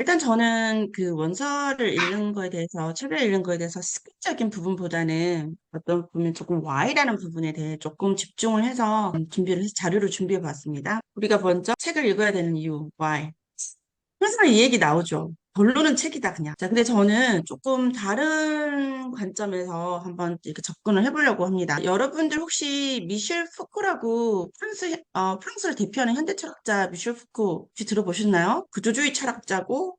일단 저는 그 원서를 읽는 거에 대해서, 책을 읽는 거에 대해서 스킬적인 부분보다는 어떤 보면 조금 Y라는 부분에 대해 조금 집중을 해서 준비를 해서 자료를 준비해 봤습니다. 우리가 먼저 책을 읽어야 되는 이유, Why. 항상 이 얘기 나오죠. 결론은 책이다, 그냥. 자, 근데 저는 조금 다른 관점에서 한번 이렇게 접근을 해보려고 합니다. 여러분들 혹시 미셸 푸코라고 프랑스를 대표하는 현대 철학자 미셸 푸코 혹시 들어보셨나요? 구조주의 철학자고,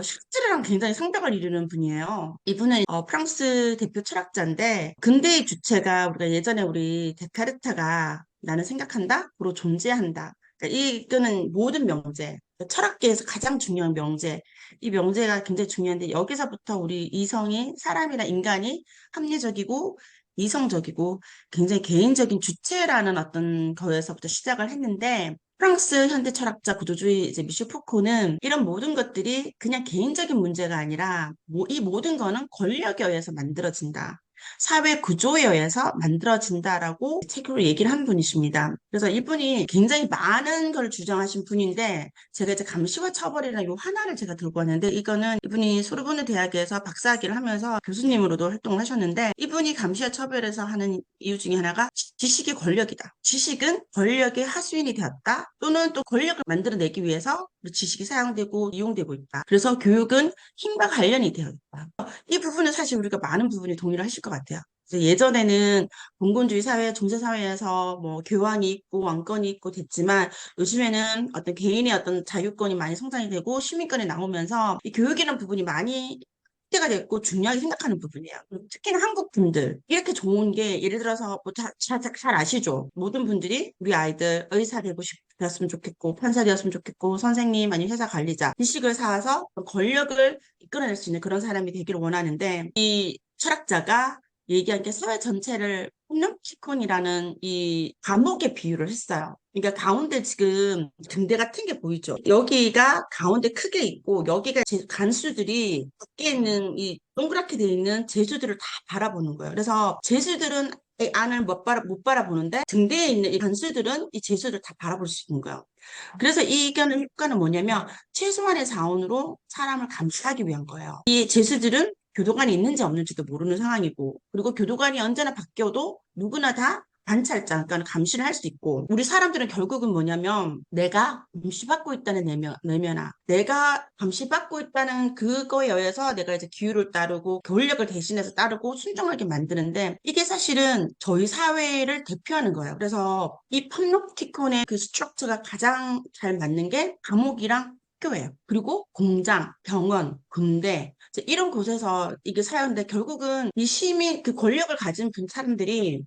샤트르랑 굉장히 상벽을 이루는 분이에요. 이분은 프랑스 대표 철학자인데, 근대의 주체가 우리가 예전에 우리 데카르트가 나는 생각한다, 고로 존재한다. 그러니까 이거는 모든 명제, 철학계에서 가장 중요한 명제, 이 명제가 굉장히 중요한데 여기서부터 우리 이성이 사람이나 인간이 합리적이고 이성적이고 굉장히 개인적인 주체라는 어떤 거에서부터 시작을 했는데 프랑스 현대 철학자 구조주의 이제 미슈 푸코는 이런 모든 것들이 그냥 개인적인 문제가 아니라 이 모든 거는 권력에 의해서 만들어진다. 사회 구조에 의해서 만들어진다라고 책으로 얘기를 한 분이십니다. 그래서 이분이 굉장히 많은 걸 주장하신 분인데 제가 이제 감시와 처벌이라는 요 하나를 제가 들고 왔는데 이거는 이분이 소르보네 대학에서 박사학위를 하면서 교수님으로도 활동을 하셨는데 이분이 감시와 처벌에서 하는 이유 중에 하나가 지식이 권력이다. 지식은 권력의 하수인이 되었다. 또는 또 권력을 만들어내기 위해서 지식이 사용되고 이용되고 있다. 그래서 교육은 힘과 관련이 되어 있다. 이 부분은 사실 우리가 많은 부분이 동의를 하실 것 같아요. 그래서 예전에는 공군주의 사회, 중세사회에서 뭐 교황이 있고 왕권이 있고 됐지만 요즘에는 어떤 개인의 어떤 자유권이 많이 성장이 되고 시민권이 나오면서 이 교육이라는 부분이 많이 확대가 됐고 중요하게 생각하는 부분이에요. 그리고 특히나 한국 분들 이렇게 좋은 게 예를 들어서 뭐 잘 아시죠? 모든 분들이 우리 아이들 의사 되었으면 좋겠고 판사 되었으면 좋겠고 선생님 아니면 회사 관리자 지식을 쌓아서 권력을 이끌어낼 수 있는 그런 사람이 되기를 원하는데 이 철학자가 얘기한 게 사회 전체를 폭력시콘이라는 이 감옥에 비유를 했어요. 그러니까 가운데 지금 등대 같은 게 보이죠? 여기가 가운데 크게 있고 여기가 간수들이 밖에 있는 이 동그랗게 돼 있는 제수들을 다 바라보는 거예요. 그래서 제수들은 이 안을 못 바라보는데 등대에 있는 이 간수들은 이 제수들을 다 바라볼 수 있는 거예요. 그래서 이 의견의 효과는 뭐냐면 최소한의 자원으로 사람을 감시하기 위한 거예요. 이 제수들은 교도관이 있는지 없는지도 모르는 상황이고, 그리고 교도관이 언제나 바뀌어도 누구나 다 관찰자, 그러니까 감시를 할 수 있고, 우리 사람들은 결국은 뭐냐면, 내가 감시받고 있다는 내면화, 내가 감시받고 있다는 그거에 의해서 내가 이제 기율을 따르고, 권력을 대신해서 따르고 순종하게 만드는데, 이게 사실은 저희 사회를 대표하는 거예요. 그래서 이 팜노티콘의 그 스트럭처가 가장 잘 맞는 게 감옥이랑 학교예요. 그리고 공장, 병원, 군대, 이제 이런 곳에서 이게 사연인데 결국은 이 시민, 그 권력을 가진 사람들이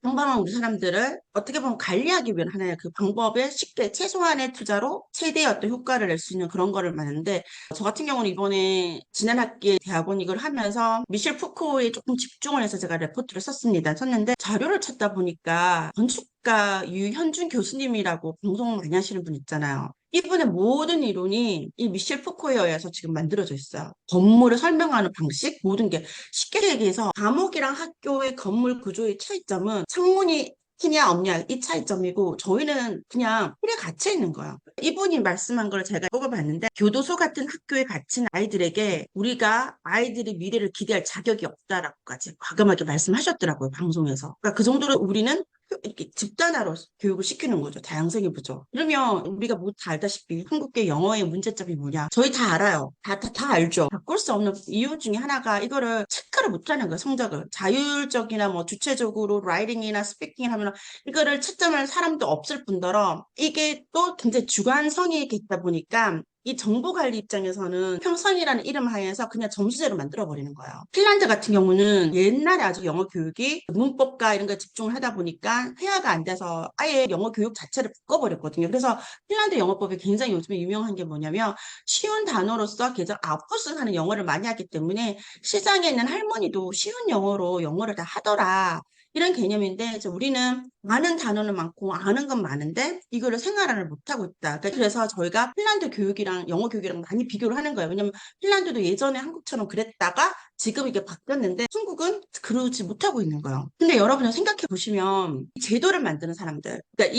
평범한 우리 사람들을 어떻게 보면 관리하기 위한 하나의 그 방법에 쉽게 최소한의 투자로 최대의 어떤 효과를 낼 수 있는 그런 거를 말하는데 저 같은 경우는 이번에 지난 학기에 대학원 이걸 하면서 미셸 푸코에 조금 집중을 해서 제가 레포트를 썼는데 자료를 찾다 보니까 건축가 유현준 교수님이라고 방송 많이 하시는 분 있잖아요. 이분의 모든 이론이 이 미셸 푸코에 의해서 지금 만들어져 있어요. 건물을 설명하는 방식, 모든 게 쉽게 얘기해서 감옥이랑 학교의 건물 구조의 차이점은 창문이 크냐 없냐 이 차이점이고 저희는 그냥 틀에 갇혀 있는 거예요. 이분이 말씀한 걸 제가 뽑아봤는데 교도소 같은 학교에 갇힌 아이들에게 우리가 아이들의 미래를 기대할 자격이 없다라고까지 과감하게 말씀하셨더라고요, 방송에서. 그러니까 그 정도로 우리는 이렇게 집단화로 교육을 시키는 거죠. 다양성의 부족. 그러면 우리가 뭐 다 알다시피 한국계 영어의 문제점이 뭐냐? 저희 다 알아요. 다 알죠. 바꿀 수 없는 이유 중에 하나가 이거를 체크를 못하는 거예요. 성적을. 자율적이나 뭐 주체적으로 라이팅이나 스피킹을 하면 이거를 채점할 사람도 없을 뿐더러 이게 또 굉장히 주관성이 있다 보니까 이 정보관리 입장에서는 평성이라는 이름 하에서 그냥 점수제로 만들어버리는 거예요. 핀란드 같은 경우는 옛날에 아주 영어 교육이 문법과 이런 거에 집중을 하다 보니까 회화가 안 돼서 아예 영어 교육 자체를 바꿔버렸거든요. 그래서 핀란드 영어법이 굉장히 요즘에 유명한 게 뭐냐면 쉬운 단어로서 계속 아웃풋 하는 영어를 많이 하기 때문에 시장에 있는 할머니도 쉬운 영어로 영어를 다 하더라. 이런 개념인데 우리는 아는 단어는 많고 아는 건 많은데 이거를 생활화를 못하고 있다. 그러니까 그래서 저희가 핀란드 교육이랑 영어 교육이랑 많이 비교를 하는 거예요. 왜냐면 핀란드도 예전에 한국처럼 그랬다가 지금 이게 바뀌었는데 한국은 그러지 못하고 있는 거예요. 근데 여러분 생각해 보시면 이 제도를 만드는 사람들, 그러니까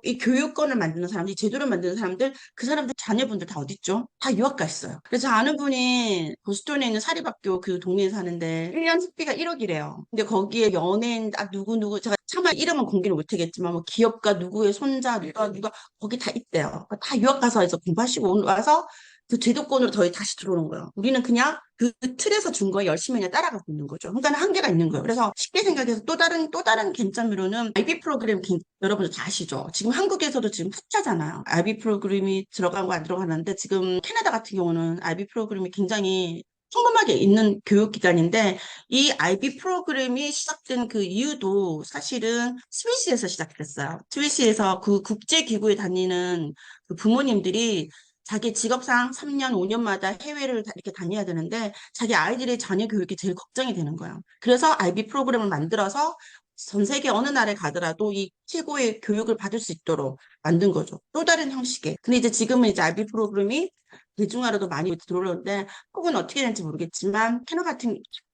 이 교육권을 만드는 사람들, 이 제도를 만드는 사람들, 그 사람들 자녀분들 다 어디 있죠? 다 유학 가 있어요. 그래서 아는 분이 보스턴에 있는 사립학교 그 동네에 사는데 1년 학비가 1억이래요. 근데 거기에 연예인 누구 제가 차마 이름은 공개를 못하겠지만 뭐 기업가 누구의 손자 누가 거기 다 있대요. 다 유학 가서 이제 공부하시고 와서 그 제도권으로 저희 다시 들어오는 거예요. 우리는 그냥 그 틀에서 준 거 열심히 그냥 따라가고 있는 거죠. 그러니까 한계가 있는 거예요. 그래서 쉽게 생각해서 또 다른 갱점으로는 IB 프로그램 여러분들 다 아시죠? 지금 한국에서도 지금 흑자잖아요. IB 프로그램이 들어간 거 안 들어가는데 지금 캐나다 같은 경우는 IB 프로그램이 굉장히 평범하게 있는 교육기관인데 이 IB 프로그램이 시작된 그 이유도 사실은 스위스에서 시작됐어요. 스위스에서 그 국제기구에 다니는 그 부모님들이 자기 직업상 3년, 5년마다 해외를 이렇게 다녀야 되는데 자기 아이들의 자녀 교육이 제일 걱정이 되는 거예요. 그래서 IB 프로그램을 만들어서 전 세계 어느 나라에 가더라도 이 최고의 교육을 받을 수 있도록 만든 거죠. 또 다른 형식의. 근데 이제 지금은 이제 IB 프로그램이 대중화로도 많이 들어오는데 혹은 어떻게 되는지 모르겠지만 캐나다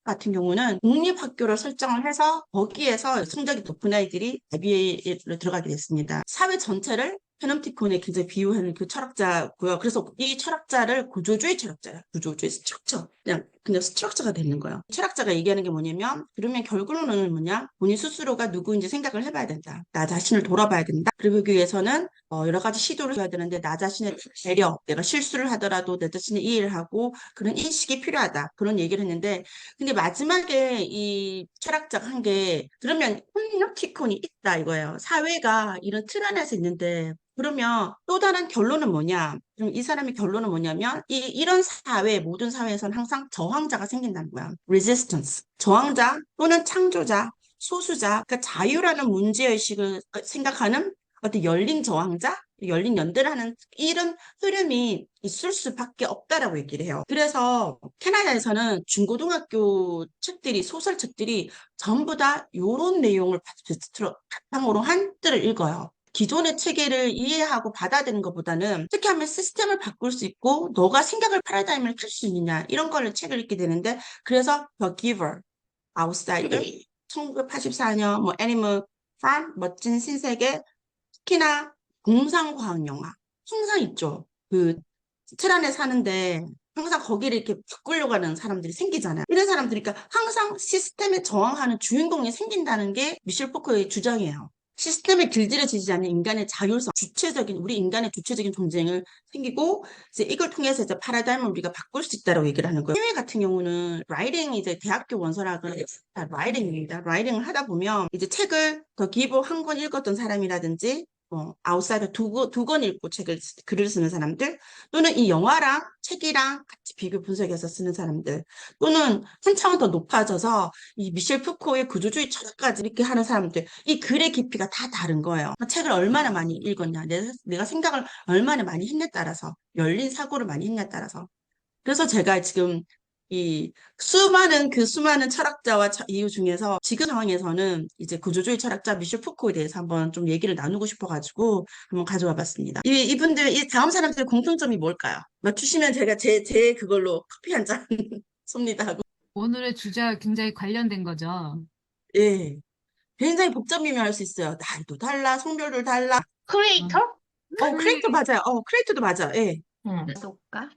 같은 경우는 공립학교를 설정을 해서 거기에서 성적이 높은 아이들이 IB를 들어가게 됐습니다. 사회 전체를 페놈티콘에 굉장히 비유하는 그 철학자고요. 그래서 이 철학자를 구조주의 철학자야. 구조주의 스트럭처. 그냥 스트럭처가 되는 거예요. 철학자가 얘기하는 게 뭐냐면 그러면 결국은 뭐냐? 본인 스스로가 누구인지 생각을 해봐야 된다. 나 자신을 돌아봐야 된다. 그러기 위해서는 여러 가지 시도를 해야 되는데 나 자신의 배려, 내가 실수를 하더라도 내 자신의 이해를 하고 그런 인식이 필요하다. 그런 얘기를 했는데 근데 마지막에 이 철학자가 한 게 그러면 홈노티콘이 있다 이거예요. 사회가 이런 틀 안에서 있는데 그러면 또 다른 결론은 뭐냐? 그럼 이 사람의 결론은 뭐냐면 이런 사회 모든 사회에서는 항상 저항자가 생긴다는 거야. resistance. 저항자 또는 창조자, 소수자, 그러니까 자유라는 문제의식을 생각하는 어떤 열린 저항자, 열린 연대를 하는 이런 흐름이 있을 수밖에 없다라고 얘기를 해요. 그래서 캐나다에서는 중고등학교 책들이 소설책들이 전부 다 이런 내용을 바탕으로 한 뜰을 읽어요. 기존의 체계를 이해하고 받아들이는 것보다는 어떻게 하면 시스템을 바꿀 수 있고 너가 생각을 패러다임을 틀 수 있느냐 이런 거를 책을 읽게 되는데 그래서 The Giver, Outsider, 1984년 뭐 애니멀 팜, 멋진 신세계 특히나 공상과학 영화 항상 있죠. 그 틀 안에 사는데 항상 거기를 이렇게 바꾸려고 하는 사람들이 생기잖아요. 이런 사람들이 그러니까 항상 시스템에 저항하는 주인공이 생긴다는 게 미셸 포커의 주장이에요. 시스템에 길들여지지 않는 인간의 자율성, 우리 인간의 주체적인 존재를 생기고, 이제 이걸 통해서 이제 파라다임을 우리가 바꿀 수 있다고 얘기를 하는 거예요. 해외 같은 경우는 라이팅, 이제 대학교 원서락은 다 라이팅입니다. 라이팅을 하다 보면 이제 책을 더 기보 한 권 읽었던 사람이라든지, 아웃사이더 두 권 읽고 글을 쓰는 사람들, 또는 이 영화랑 책이랑 같이 비교 분석해서 쓰는 사람들, 또는 한 차원 더 높아져서 이 미셸 푸코의 구조주의 철학까지 이렇게 하는 사람들, 이 글의 깊이가 다 다른 거예요. 책을 얼마나 많이 읽었냐, 내가 생각을 얼마나 많이 했냐에 따라서, 열린 사고를 많이 했냐에 따라서. 그래서 제가 지금 그 수많은 철학자와 이유 중에서 지금 상황에서는 이제 구조주의 철학자 미셸 푸코에 대해서 한번 좀 얘기를 나누고 싶어가지고 한번 가져와 봤습니다. 이 다음 사람들의 공통점이 뭘까요? 맞추시면 제가 제 그걸로 커피 한 잔 쏩니다 하고. 오늘의 주제와 굉장히 관련된 거죠. 예. 굉장히 복잡 미묘할 수 있어요. 나이도 달라, 성별도 달라. 크리에이터? 크리에이터 맞아요. 크리에이터도 맞아. 예. 응. 독가?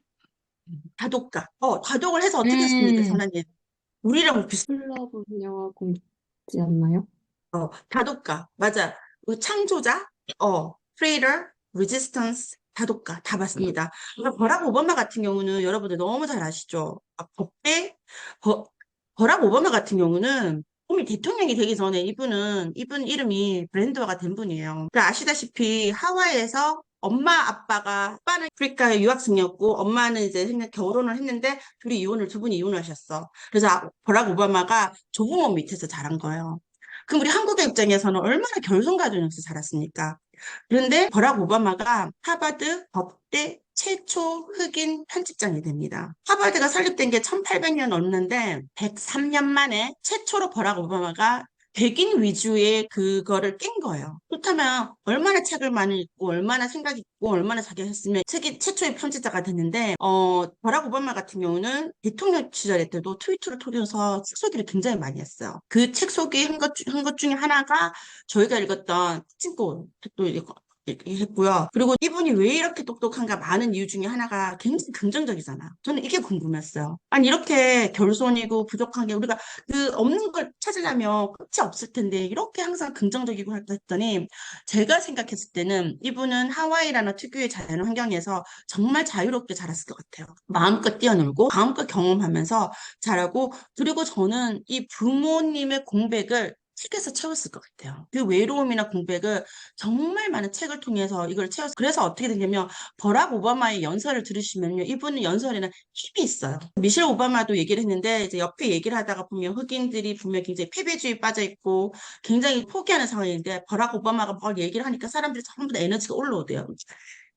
다독가. 다독을 해서 어떻게 했습니까, 음, 선생님? 우리랑 비슷. 플러브 영화고 있지 않나요? 다독가. 맞아. 창조자, creator, resistance, 다독가. 다 맞습니다. 버락 오바마 같은 경우는 여러분들 너무 잘 아시죠? 버, 버락 오바마 같은 경우는 이미 대통령이 되기 전에 이분 이름이 브랜드화가 된 분이에요. 아시다시피 하와이에서 아빠는 아프리카의 유학생이었고 엄마는 이제 결혼을 했는데 두 분이 이혼을 하셨어. 그래서 버락 오바마가 조부모 밑에서 자란 거예요. 그럼 우리 한국의 입장에서는 얼마나 결손가정에서 자랐습니까? 그런데 버락 오바마가 하버드 법대 최초 흑인 편집장이 됩니다. 하버드가 설립된 게 1800년 넘는데 103년 만에 최초로 버락 오바마가 백인 위주의 그거를 깬 거예요. 그렇다면 얼마나 책을 많이 읽고 얼마나 생각이 있고 얼마나 자기가 했으면 책이 최초의 편집자가 됐는데 버락 오바마 같은 경우는 대통령 시절에 때도 트위터를 통해서 책 소개를 굉장히 많이 했어요. 그 책 소개한 것 중에 하나가 저희가 읽었던 찡꼬 책도 했고요. 그리고 이분이 왜 이렇게 똑똑한가 많은 이유 중에 하나가 굉장히 긍정적이잖아요. 저는 이게 궁금했어요. 아니 이렇게 결손이고 부족한 게 우리가 그 없는 걸 찾으려면 끝이 없을 텐데 이렇게 항상 긍정적이고 했더니 제가 생각했을 때는 이분은 하와이라는 특유의 자연 환경에서 정말 자유롭게 자랐을 것 같아요. 마음껏 뛰어놀고 마음껏 경험하면서 자라고 그리고 저는 이 부모님의 공백을 책에서 채웠을 것 같아요. 그 외로움이나 공백을 정말 많은 책을 통해서 이걸 채웠어요. 그래서 어떻게 되냐면 버락 오바마의 연설을 들으시면요. 이분은 연설에는 힘이 있어요. 미셸 오바마도 얘기를 했는데 이제 옆에 얘기를 하다가 보면 흑인들이 분명 굉장히 패배주의 빠져 있고 굉장히 포기하는 상황인데 버락 오바마가 막 얘기를 하니까 사람들이 전부 다 에너지가 올라오대요.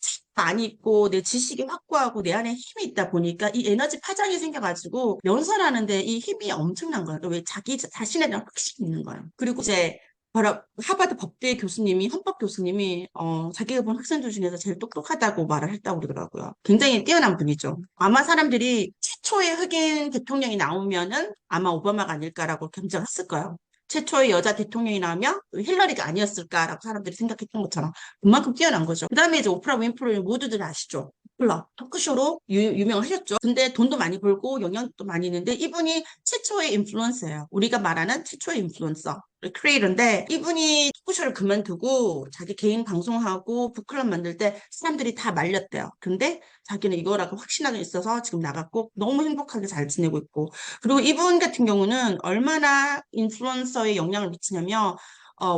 책 많이 읽고 내 지식이 확고하고 내 안에 힘이 있다 보니까 이 에너지 파장이 생겨가지고 연설하는데 이 힘이 엄청난 거예요. 왜 자기 자신에 대한 확신이 있는 거예요. 그리고 이제 하버드 법대 교수님이 헌법 교수님이 자기가 본 학생들 중에서 제일 똑똑하다고 말을 했다고 그러더라고요. 굉장히 뛰어난 분이죠. 아마 사람들이 최초의 흑인 대통령이 나오면은 아마 오바마가 아닐까라고 경쟁했을 거예요. 최초의 여자 대통령이 나오면 힐러리가 아니었을까라고 사람들이 생각했던 것처럼 그만큼 뛰어난 거죠. 그다음에 이제 오프라 윈프리 모두들 아시죠? 오프라 토크쇼로 유명하셨죠. 근데 돈도 많이 벌고 영향도 많이 있는데 이분이 최초의 인플루언서예요. 우리가 말하는 최초의 인플루언서. 크리에이터인데 이분이 토크쇼를 그만두고 자기 개인 방송하고 북클럽 만들 때 사람들이 다 말렸대요. 근데 자기는 이거라고 확신하게 있어서 지금 나갔고 너무 행복하게 잘 지내고 있고 그리고 이분 같은 경우는 얼마나 인플루언서에 영향을 미치냐면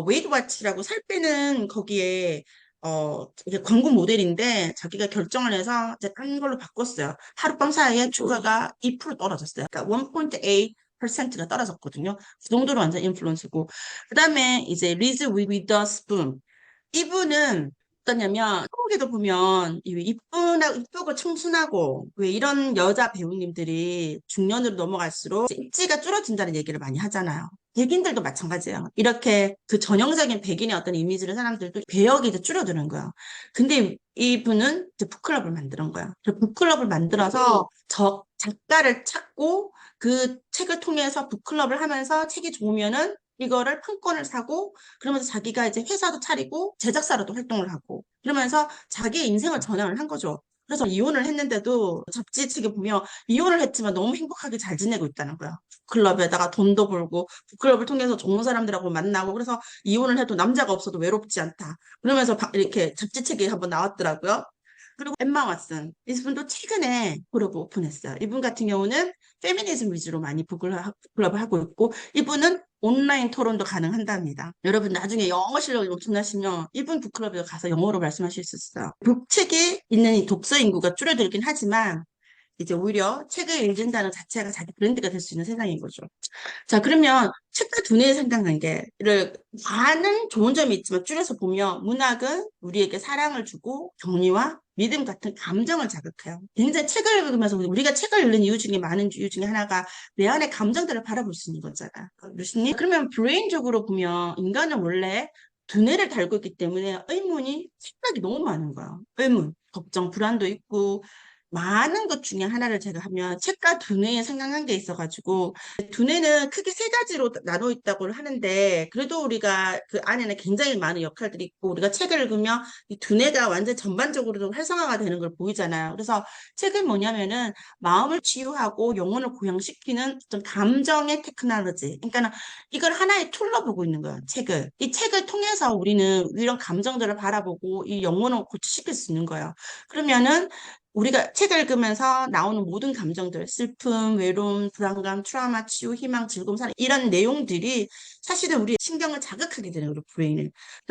웨이트 워치라고 살 빼는 거기에 이제 광고 모델인데 자기가 결정을 해서 이제 딴 걸로 바꿨어요. 하룻밤 사이에 주가가 2% 떨어졌어요. 그러니까 1.8%가 떨어졌거든요. 그 정도로 완전 인플루언서고. 그다음에 이제 리즈 위더스푼. 이분은 어떠냐면 한국에도 보면 이쁘고 청순하고 왜 이런 여자 배우님들이 중년으로 넘어갈수록 이제 입지가 줄어든다는 얘기를 많이 하잖아요. 백인들도 마찬가지예요. 이렇게 그 전형적인 백인의 어떤 이미지를 사람들도 배역이 이제 줄어드는 거예요. 근데 이분은 이제 북클럽을 만드는 거예요. 북클럽을 만들어서 저 작가를 찾고 그 책을 통해서 북클럽을 하면서 책이 좋으면은 이거를 판권을 사고 그러면서 자기가 이제 회사도 차리고 제작사로도 활동을 하고 그러면서 자기의 인생을 전환을 한 거죠. 그래서 이혼을 했는데도 잡지 측에 보면 이혼을 했지만 너무 행복하게 잘 지내고 있다는 거야. 북클럽에다가 돈도 벌고 북클럽을 통해서 좋은 사람들하고 만나고 그래서 이혼을 해도 남자가 없어도 외롭지 않다. 그러면서 이렇게 잡지 책이 한번 나왔더라고요. 그리고 엠마 왓슨 이분도 최근에 그룹을 오픈했어요. 이분 같은 경우는 페미니즘 위주로 많이 북클럽을 하고 있고 이분은 온라인 토론도 가능한답니다. 여러분 나중에 영어 실력이 엄청나시면 이분 북클럽에 가서 영어로 말씀하실 수 있어요. 북책에 있는 이 독서 인구가 줄어들긴 하지만 이제 오히려 책을 읽는다는 자체가 자기 브랜드가 될 수 있는 세상인 거죠. 자, 그러면 책과 두뇌의 상관관계를 많은 좋은 점이 있지만 줄여서 보면 문학은 우리에게 사랑을 주고 격려와 믿음 같은 감정을 자극해요. 굉장히 책을 읽으면서 우리가 책을 읽는 이유 중에 많은 이유 중에 하나가 내 안의 감정들을 바라볼 수 있는 거잖아. 루시님? 그러면 브레인적으로 보면 인간은 원래 두뇌를 달고 있기 때문에 의문이 생각이 너무 많은 거야. 의문, 걱정, 불안도 있고 많은 것 중에 하나를 제가 하면 책과 두뇌의 상관관계에 있어가지고 두뇌는 크게 세 가지로 나눠 있다고 하는데 그래도 우리가 그 안에는 굉장히 많은 역할들이 있고 우리가 책을 읽으면 이 두뇌가 완전 전반적으로 좀 활성화가 되는 걸 보이잖아요. 그래서 책은 뭐냐면은 마음을 치유하고 영혼을 고양시키는 어떤 감정의 테크놀로지. 그러니까 이걸 하나의 툴로 보고 있는 거예요. 책을. 이 책을 통해서 우리는 이런 감정들을 바라보고 이 영혼을 고치시킬 수 있는 거예요. 그러면은 우리가 책을 읽으면서 나오는 모든 감정들, 슬픔, 외로움, 불안감, 트라우마, 치유, 희망, 즐거움, 사랑, 이런 내용들이 사실은 우리의 신경을 자극하게 되는 거예요, 브레인을.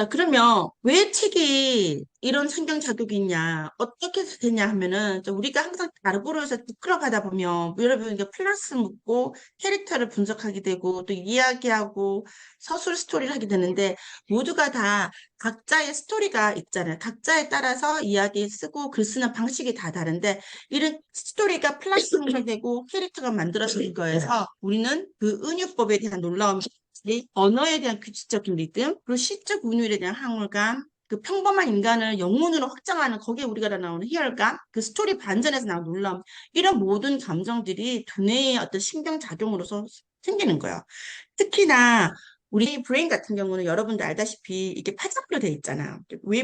그러면 왜 책이 이런 신경 자극이 있냐, 어떻게 되냐 하면은, 우리가 항상 다르고로에서 부끄러워 하다 보면, 여러분, 이게 플러스 묻고 캐릭터를 분석하게 되고, 또 이야기하고 서술 스토리를 하게 되는데, 모두가 다 각자의 스토리가 있잖아요. 각자에 따라서 이야기 쓰고 글 쓰는 방식이 다 다른데 이런 스토리가 플랫폼이 되고 캐릭터가 만들어진 거에서 우리는 그 은유법에 대한 놀라움이 언어에 대한 규칙적인 리듬, 그리고 시적 운율에 대한 항울감, 그 평범한 인간을 영혼으로 확장하는 거기에 우리가 다 나오는 희열감, 그 스토리 반전에서 나오는 놀라움, 이런 모든 감정들이 두뇌의 어떤 신경작용으로서 생기는 거예요. 특히나 우리 브레인 같은 경우는 여러분들 알다시피 이게 파장으로 돼 있잖아요.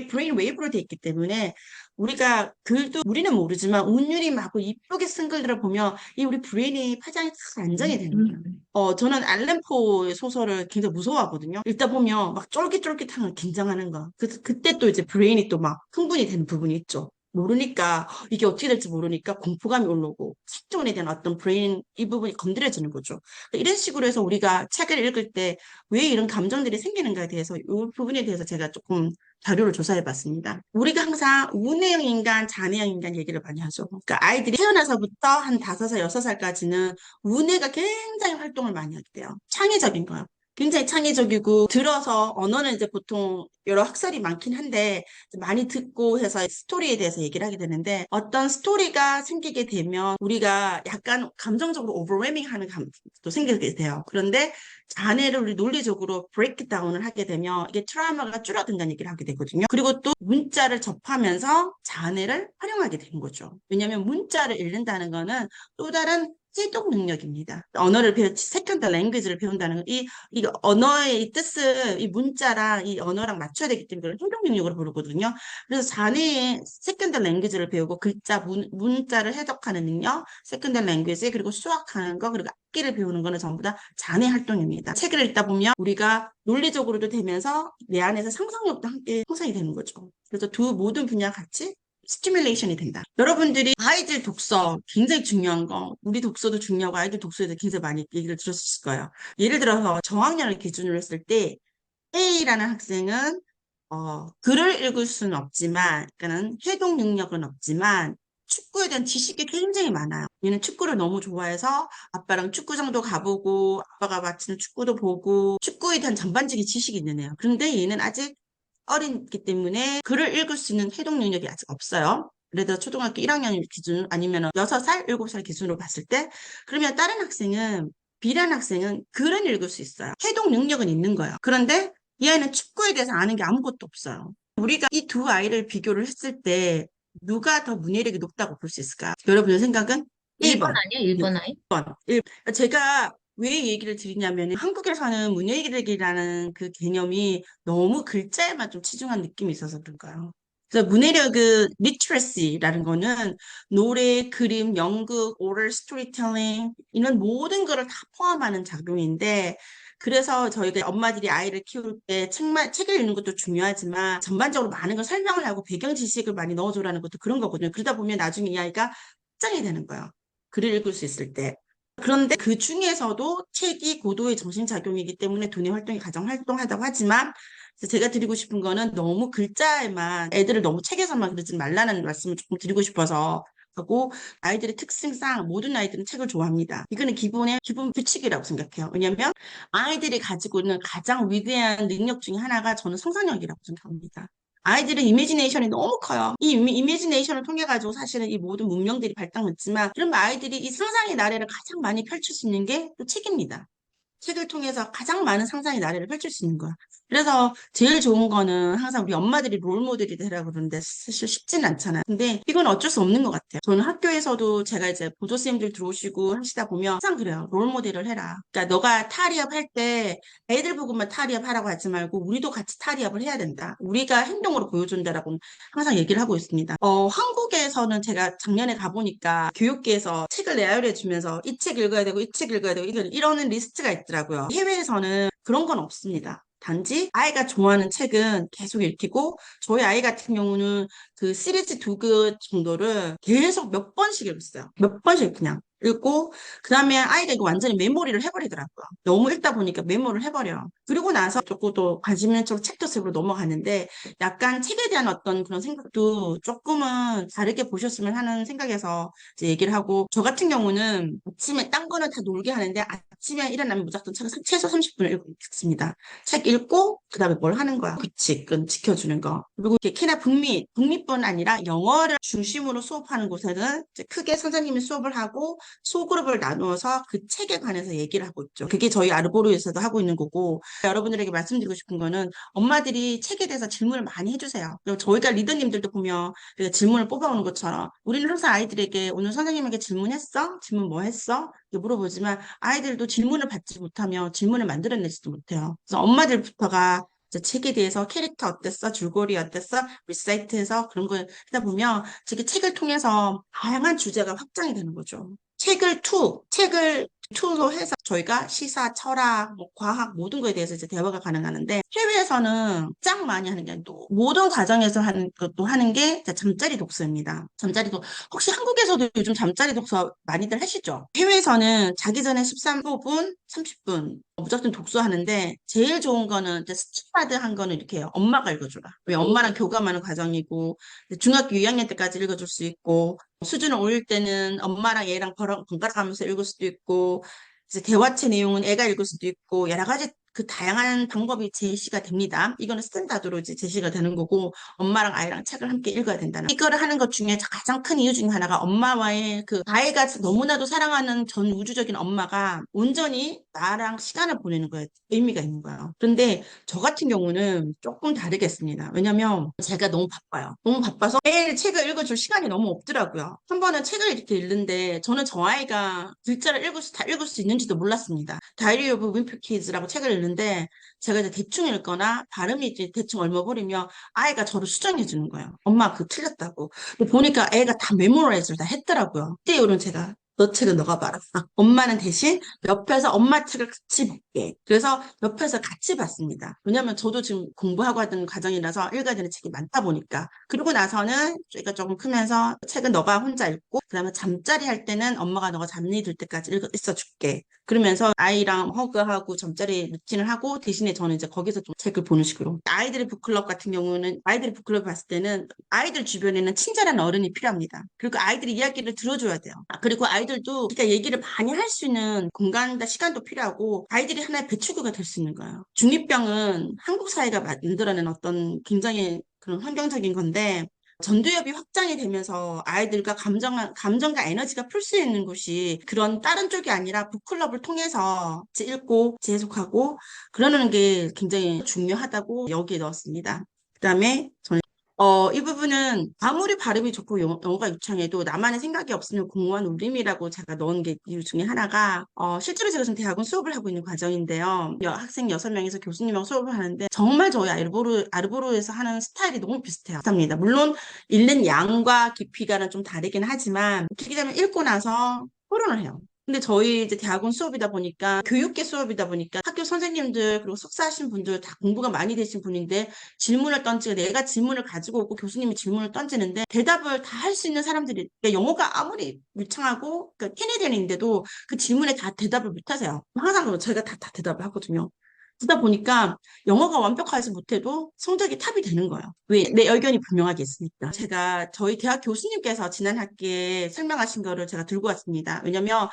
브레인 웨이브로 돼 있기 때문에 우리가 글도 우리는 모르지만 운율이 막 이쁘게 쓴 글들을 보면 이 우리 브레인이 파장이 탁 안정이 되는 거예요. 저는 알렌포의 소설을 굉장히 무서워하거든요. 읽다 보면 막 쫄깃쫄깃한 긴장하는 거. 그때 또 이제 브레인이 또 막 흥분이 되는 부분이 있죠. 모르니까, 이게 어떻게 될지 모르니까 공포감이 올라오고, 생존에 대한 어떤 브레인, 이 부분이 건드려지는 거죠. 이런 식으로 해서 우리가 책을 읽을 때 왜 이런 감정들이 생기는가에 대해서, 이 부분에 대해서 제가 조금 자료를 조사해 봤습니다. 우리가 항상 우내형 인간, 잔해형 인간 얘기를 많이 하죠. 그러니까 아이들이 태어나서부터 한 5살, 6살까지는 우뇌가 굉장히 활동을 많이 하대요. 창의적인 거예요. 굉장히 창의적이고 들어서 언어는 이제 보통 여러 학설이 많긴 한데 많이 듣고 해서 스토리에 대해서 얘기를 하게 되는데 어떤 스토리가 생기게 되면 우리가 약간 감정적으로 오버웨밍 하는 감정도 생기게 돼요. 그런데 잔해를 우리 논리적으로 브레이크 다운을 하게 되면 이게 트라우마가 줄어든다는 얘기를 하게 되거든요. 그리고 또 문자를 접하면서 잔해를 활용하게 되는 거죠. 왜냐하면 문자를 읽는다는 거는 또 다른 해독 능력입니다. 언어를 세컨드 랭귀지를 배운다는 건 이 언어의 이 뜻을 이 문자랑 이 언어랑 맞춰야 되기 때문에 그걸 해독 능력으로 부르거든요. 그래서 잔해의 세컨드 랭귀지를 배우고 문자를 해석하는 능력, 세컨드 랭귀지, 그리고 수학하는 거, 그리고 악기를 배우는 거는 전부 다 잔해 활동입니다. 책을 읽다 보면 우리가 논리적으로도 되면서 내 안에서 상상력도 함께 형성이 되는 거죠. 그래서 두 모든 분야 같이 스티뮬레이션이 된다. 여러분들이 아이들 독서 굉장히 중요한 거, 우리 독서도 중요하고 아이들 독서에 대해 굉장히 많이 얘기를 들었을 거예요. 예를 들어서 저학년을 기준으로 했을 때 A라는 학생은 글을 읽을 수는 없지만, 그러니까는 회독 능력은 없지만 축구에 대한 지식이 굉장히 많아요. 얘는 축구를 너무 좋아해서 아빠랑 축구장도 가보고 아빠가 마치는 축구도 보고 축구에 대한 전반적인 지식이 있는 애요. 그런데 얘는 아직 어리기 때문에 글을 읽을 수 있는 해독 능력이 아직 없어요. 예를 들어 초등학교 1학년 기준 아니면 6살, 7살 기준으로 봤을 때 그러면 다른 학생은 B라는 학생은 글은 읽을 수 있어요. 해독 능력은 있는 거예요. 그런데 이 아이는 축구에 대해서 아는 게 아무것도 없어요. 우리가 이 두 아이를 비교를 했을 때 누가 더 문해력이 높다고 볼 수 있을까? 여러분의 생각은 1번 1번. 아니야? 1번 아이? 1번. 제가 왜 얘기를 드리냐면 한국에서는 문해력이라는 그 개념이 너무 글자에만 좀 치중한 느낌이 있어서 그럴까요? 그래서 문해력은 literacy라는 거는 노래, 그림, 연극, oral storytelling 이런 모든 거를 다 포함하는 작용인데 그래서 저희가 엄마들이 아이를 키울 때 책을 읽는 것도 중요하지만 전반적으로 많은 걸 설명을 하고 배경 지식을 많이 넣어줘라는 것도 그런 거거든요. 그러다 보면 나중에 이 아이가 확장이 되는 거예요. 글을 읽을 수 있을 때. 그런데 그 중에서도 책이 고도의 정신작용이기 때문에 두뇌 활동이 가장 활동하다고 하지만 그래서 제가 드리고 싶은 거는 너무 글자에만 애들을 너무 책에서만 그러지 말라는 말씀을 조금 드리고 싶어서 하고 아이들의 특성상 모든 아이들은 책을 좋아합니다. 이거는 기본 규칙이라고 생각해요. 왜냐하면 아이들이 가지고 있는 가장 위대한 능력 중에 하나가 저는 상상력이라고 생각합니다. 아이들은 이미지네이션이 너무 커요. 이 이미지네이션을 통해 가지고 사실은 이 모든 문명들이 발달했지만 그러면 아이들이 이 상상의 나래를 가장 많이 펼칠 수 있는 게 또 책입니다. 책을 통해서 가장 많은 상상의 나래를 펼칠 수 있는 거야. 그래서 제일 좋은 거는 항상 우리 엄마들이 롤 모델이 되라고 그러는데 사실 쉽진 않잖아요. 근데 이건 어쩔 수 없는 것 같아요. 저는 학교에서도 제가 이제 보조쌤들 들어오시고 하시다 보면 항상 그래요. 롤 모델을 해라. 그러니까 너가 타리업 할 때 애들 보고만 타리업 하라고 하지 말고 우리도 같이 타리업을 해야 된다. 우리가 행동으로 보여준다라고 항상 얘기를 하고 있습니다. 한국에서는 제가 작년에 가보니까 교육계에서 책을 내야래 주면서 이 책 읽어야 되고 이 책 읽어야 되고 이러는 리스트가 있더라고요. 해외에서는 그런 건 없습니다. 단지 아이가 좋아하는 책은 계속 읽히고 저희 아이 같은 경우는 그 시리즈 2권 정도를 계속 몇 번씩 읽었어요. 몇 번씩 그냥 읽고 그 다음에 아이가 이거 완전히 메모리를 해버리더라고요. 너무 읽다 보니까 메모를 해버려. 그리고 나서 조금 또 관심 있는 쪽 챕터 속으로 넘어가는데 약간 책에 대한 어떤 그런 생각도 조금은 다르게 보셨으면 하는 생각에서 이제 얘기를 하고 저 같은 경우는 아침에 딴 거는 다 놀게 하는데 아침에 일어나면 무조건 책을 최소 30분을 읽습니다. 책 읽고 그다음에 뭘 하는 거야. 규칙은 지켜주는 거. 그리고 특히나 북미뿐 아니라 영어를 중심으로 수업하는 곳에는 이제 크게 선생님이 수업을 하고 소그룹을 나누어서 그 책에 관해서 얘기를 하고 있죠. 그게 저희 아르보르에서도 하고 있는 거고 여러분들에게 말씀드리고 싶은 거는 엄마들이 책에 대해서 질문을 많이 해주세요. 그리고 저희가 리더님들도 보면 우리가 질문을 뽑아오는 것처럼 우리는 항상 아이들에게 오늘 선생님에게 질문했어? 질문 뭐 했어? 이렇게 물어보지만 아이들도 질문을 받지 못하면 질문을 만들어내지도 못해요. 그래서 엄마들부터가 이제 책에 대해서 캐릭터 어땠어? 줄거리 어땠어? 리사이트해서 그런 걸 하다 보면 저게 책을 통해서 다양한 주제가 확장이 되는 거죠. 책을 툴로 해서 저희가 시사, 철학, 뭐 과학 모든 거에 대해서 이제 대화가 가능하는데 해외에서는 짱 많이 하는 게 아니고 모든 과정에서 하는 것도 하는 게 이제 잠자리 독서입니다. 혹시 한국에서도 요즘 잠자리 독서 많이들 하시죠? 해외에서는 자기 전에 13분, 30분 무조건 독서하는데 제일 좋은 거는 이제 스튜디드 한 거는 이렇게 해요. 엄마가 읽어줘라. 왜 엄마랑 교감하는 과정이고 중학교 2학년 때까지 읽어줄 수 있고 수준을 올릴 때는 엄마랑 얘랑 번갈아 가면서 읽을 수도 있고 이제 대화체 내용은 애가 읽을 수도 있고 여러 가지 그 다양한 방법이 제시가 됩니다. 이거는 스탠다드로 이제 제시가 되는 거고 엄마랑 아이랑 책을 함께 읽어야 된다는 이거를 하는 것 중에 가장 큰 이유 중에 하나가 엄마와의 그 아이가 너무나도 사랑하는 전 우주적인 엄마가 온전히 나랑 시간을 보내는 거에 의미가 있는 거예요. 그런데 저 같은 경우는 조금 다르겠습니다. 왜냐면 제가 너무 바빠요. 너무 바빠서 매일 책을 읽어줄 시간이 너무 없더라고요. 한 번은 책을 이렇게 읽는데 저는 저 아이가 글자를 다 읽을 수 있는지도 몰랐습니다. 다이리 오브 윈프 키즈라고 책을 읽는데 제가 이제 대충 읽거나 발음이 이제 대충 얼머버리면 아이가 저를 수정해 주는 거예요. 엄마 그거 틀렸다고. 근데 보니까 애가 다 메모라이즈를 다 했더라고요. 그때 이후로는 제가 너 책은 너가 봐라. 엄마는 대신 옆에서 엄마 책을 같이 볼게. 그래서 옆에서 같이 봤습니다. 왜냐면 저도 지금 공부하고 하던 과정이라서 읽어야 되는 책이 많다 보니까. 그리고 나서는 저희가 조금 크면서 책은 너가 혼자 읽고 그다음에 잠자리 할 때는 엄마가 너가 잠이 들 때까지 있어줄게. 그러면서 아이랑 허그하고 잠자리 루틴을 하고 대신에 저는 이제 거기서 좀 책을 보는 식으로. 아이들의 북클럽 같은 경우는 아이들의 북클럽 봤을 때는 아이들 주변에는 친절한 어른이 필요합니다. 그리고 아이들이 이야기를 들어줘야 돼요. 그리고 아이들도 그러니까 얘기를 많이 할 수 있는 공간과 시간도 필요하고 아이들이 하나의 배출구가 될 수 있는 거예요. 중이병은 한국 사회가 만들어낸 어떤 굉장히 그런 환경적인 건데 전두엽이 확장이 되면서 아이들과 감정과 에너지가 풀 수 있는 곳이 그런 다른 쪽이 아니라 북클럽을 통해서 읽고 재해석하고 그러는 게 굉장히 중요하다고 여기에 넣었습니다. 그다음에 이 부분은 아무리 발음이 좋고 영어가 유창해도 나만의 생각이 없으면 공허한 울림이라고 제가 넣은 게 이유 중에 하나가 실제로 제가 지금 대학원 수업을 하고 있는 과정인데요. 학생 6명에서 교수님하고 수업을 하는데 정말 저희 아르보르에서 하는 스타일이 너무 비슷합니다. 물론 읽는 양과 깊이가 좀 다르긴 하지만 기자면 읽고 나서 토론을 해요. 근데 저희 이제 대학원 수업이다 보니까 교육계 수업이다 보니까 학교 선생님들 그리고 석사하신 분들 다 공부가 많이 되신 분인데 질문을 던지고 내가 질문을 가지고 오고 교수님이 질문을 던지는데 대답을 다 할 수 있는 사람들이 그러니까 영어가 아무리 유창하고 그러니까 캐네디언인데도 그 질문에 다 대답을 못 하세요. 항상 저희가 다 대답을 하거든요. 그러다 보니까 영어가 완벽하지 못해도 성적이 탑이 되는 거예요. 왜? 내 의견이 분명하게 있으니까. 제가 저희 대학 교수님께서 지난 학기에 설명하신 거를 제가 들고 왔습니다. 왜냐면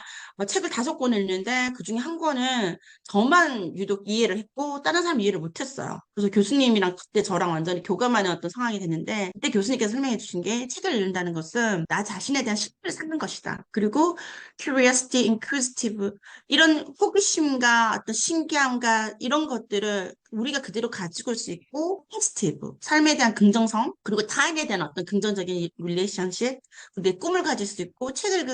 책을 5권을 읽는데 그중에 한 권은 저만 유독 이해를 했고 다른 사람 이해를 못했어요. 그래서 교수님이랑 그때 저랑 완전히 교감하는 어떤 상황이 됐는데 그때 교수님께서 설명해 주신 게 책을 읽는다는 것은 나 자신에 대한 신뢰를 쌓는 것이다. 그리고 curiosity, inquisitive 이런 호기심과 어떤 신기함과 이런 것들을 우리가 그대로 가지고 올 수 있고 포지티브, 삶에 대한 긍정성, 그리고 타인에 대한 어떤 긍정적인 릴레이션십, 내 꿈을 가질 수 있고 책을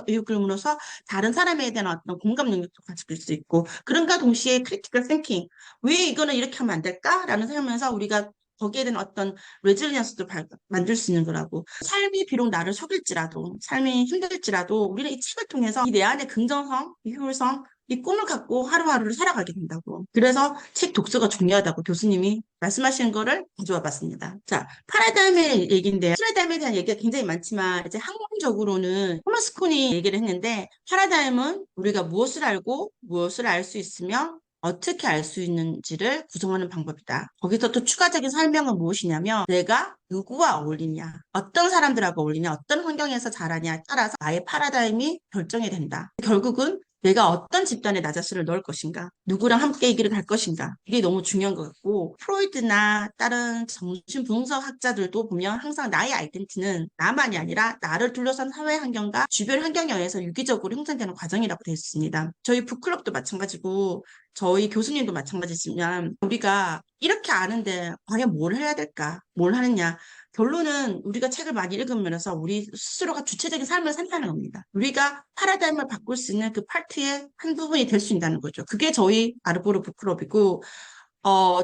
읽음으로써 다른 사람에 대한 어떤 공감 능력도 가질 수 있고 그런가 동시에 크리티컬 싱킹, 왜 이거는 이렇게 하면 안 될까라는 생각하면서 우리가 거기에 대한 어떤 레질리언스도 만들 수 있는 거라고. 삶이 비록 나를 속일지라도, 삶이 힘들지라도 우리는 이 책을 통해서 이 내 안의 긍정성, 이 효율성, 이 꿈을 갖고 하루하루를 살아가게 된다고. 그래서 책 독서가 중요하다고 교수님이 말씀하시는 거를 가져와 봤습니다. 자, 파라다임의 얘기인데요. 파라다임에 대한 얘기가 굉장히 많지만 이제 학문적으로는 토마스 쿤이 얘기를 했는데 파라다임은 우리가 무엇을 알고 무엇을 알 수 있으며 어떻게 알 수 있는지를 구성하는 방법이다. 거기서 또 추가적인 설명은 무엇이냐면 내가 누구와 어울리냐, 어떤 사람들하고 어울리냐, 어떤 환경에서 자라냐에 따라서 나의 파라다임이 결정이 된다. 결국은 내가 어떤 집단에 나 자신을 넣을 것인가, 누구랑 함께 이 길을 갈 것인가, 이게 너무 중요한 것 같고, 프로이드나 다른 정신분석학자들도 보면 항상 나의 아이덴티티는 나만이 아니라 나를 둘러싼 사회 환경과 주변 환경에 의해서 유기적으로 형성되는 과정이라고 되어 있습니다. 저희 북클럽도 마찬가지고 저희 교수님도 마찬가지지만 우리가 이렇게 아는데 과연 뭘 해야 될까? 뭘 하느냐? 결론은 우리가 책을 많이 읽으면서 우리 스스로가 주체적인 삶을 산다는 겁니다. 우리가 파라다임을 바꿀 수 있는 그 파트의 한 부분이 될 수 있다는 거죠. 그게 저희 아르보르 북클럽이고,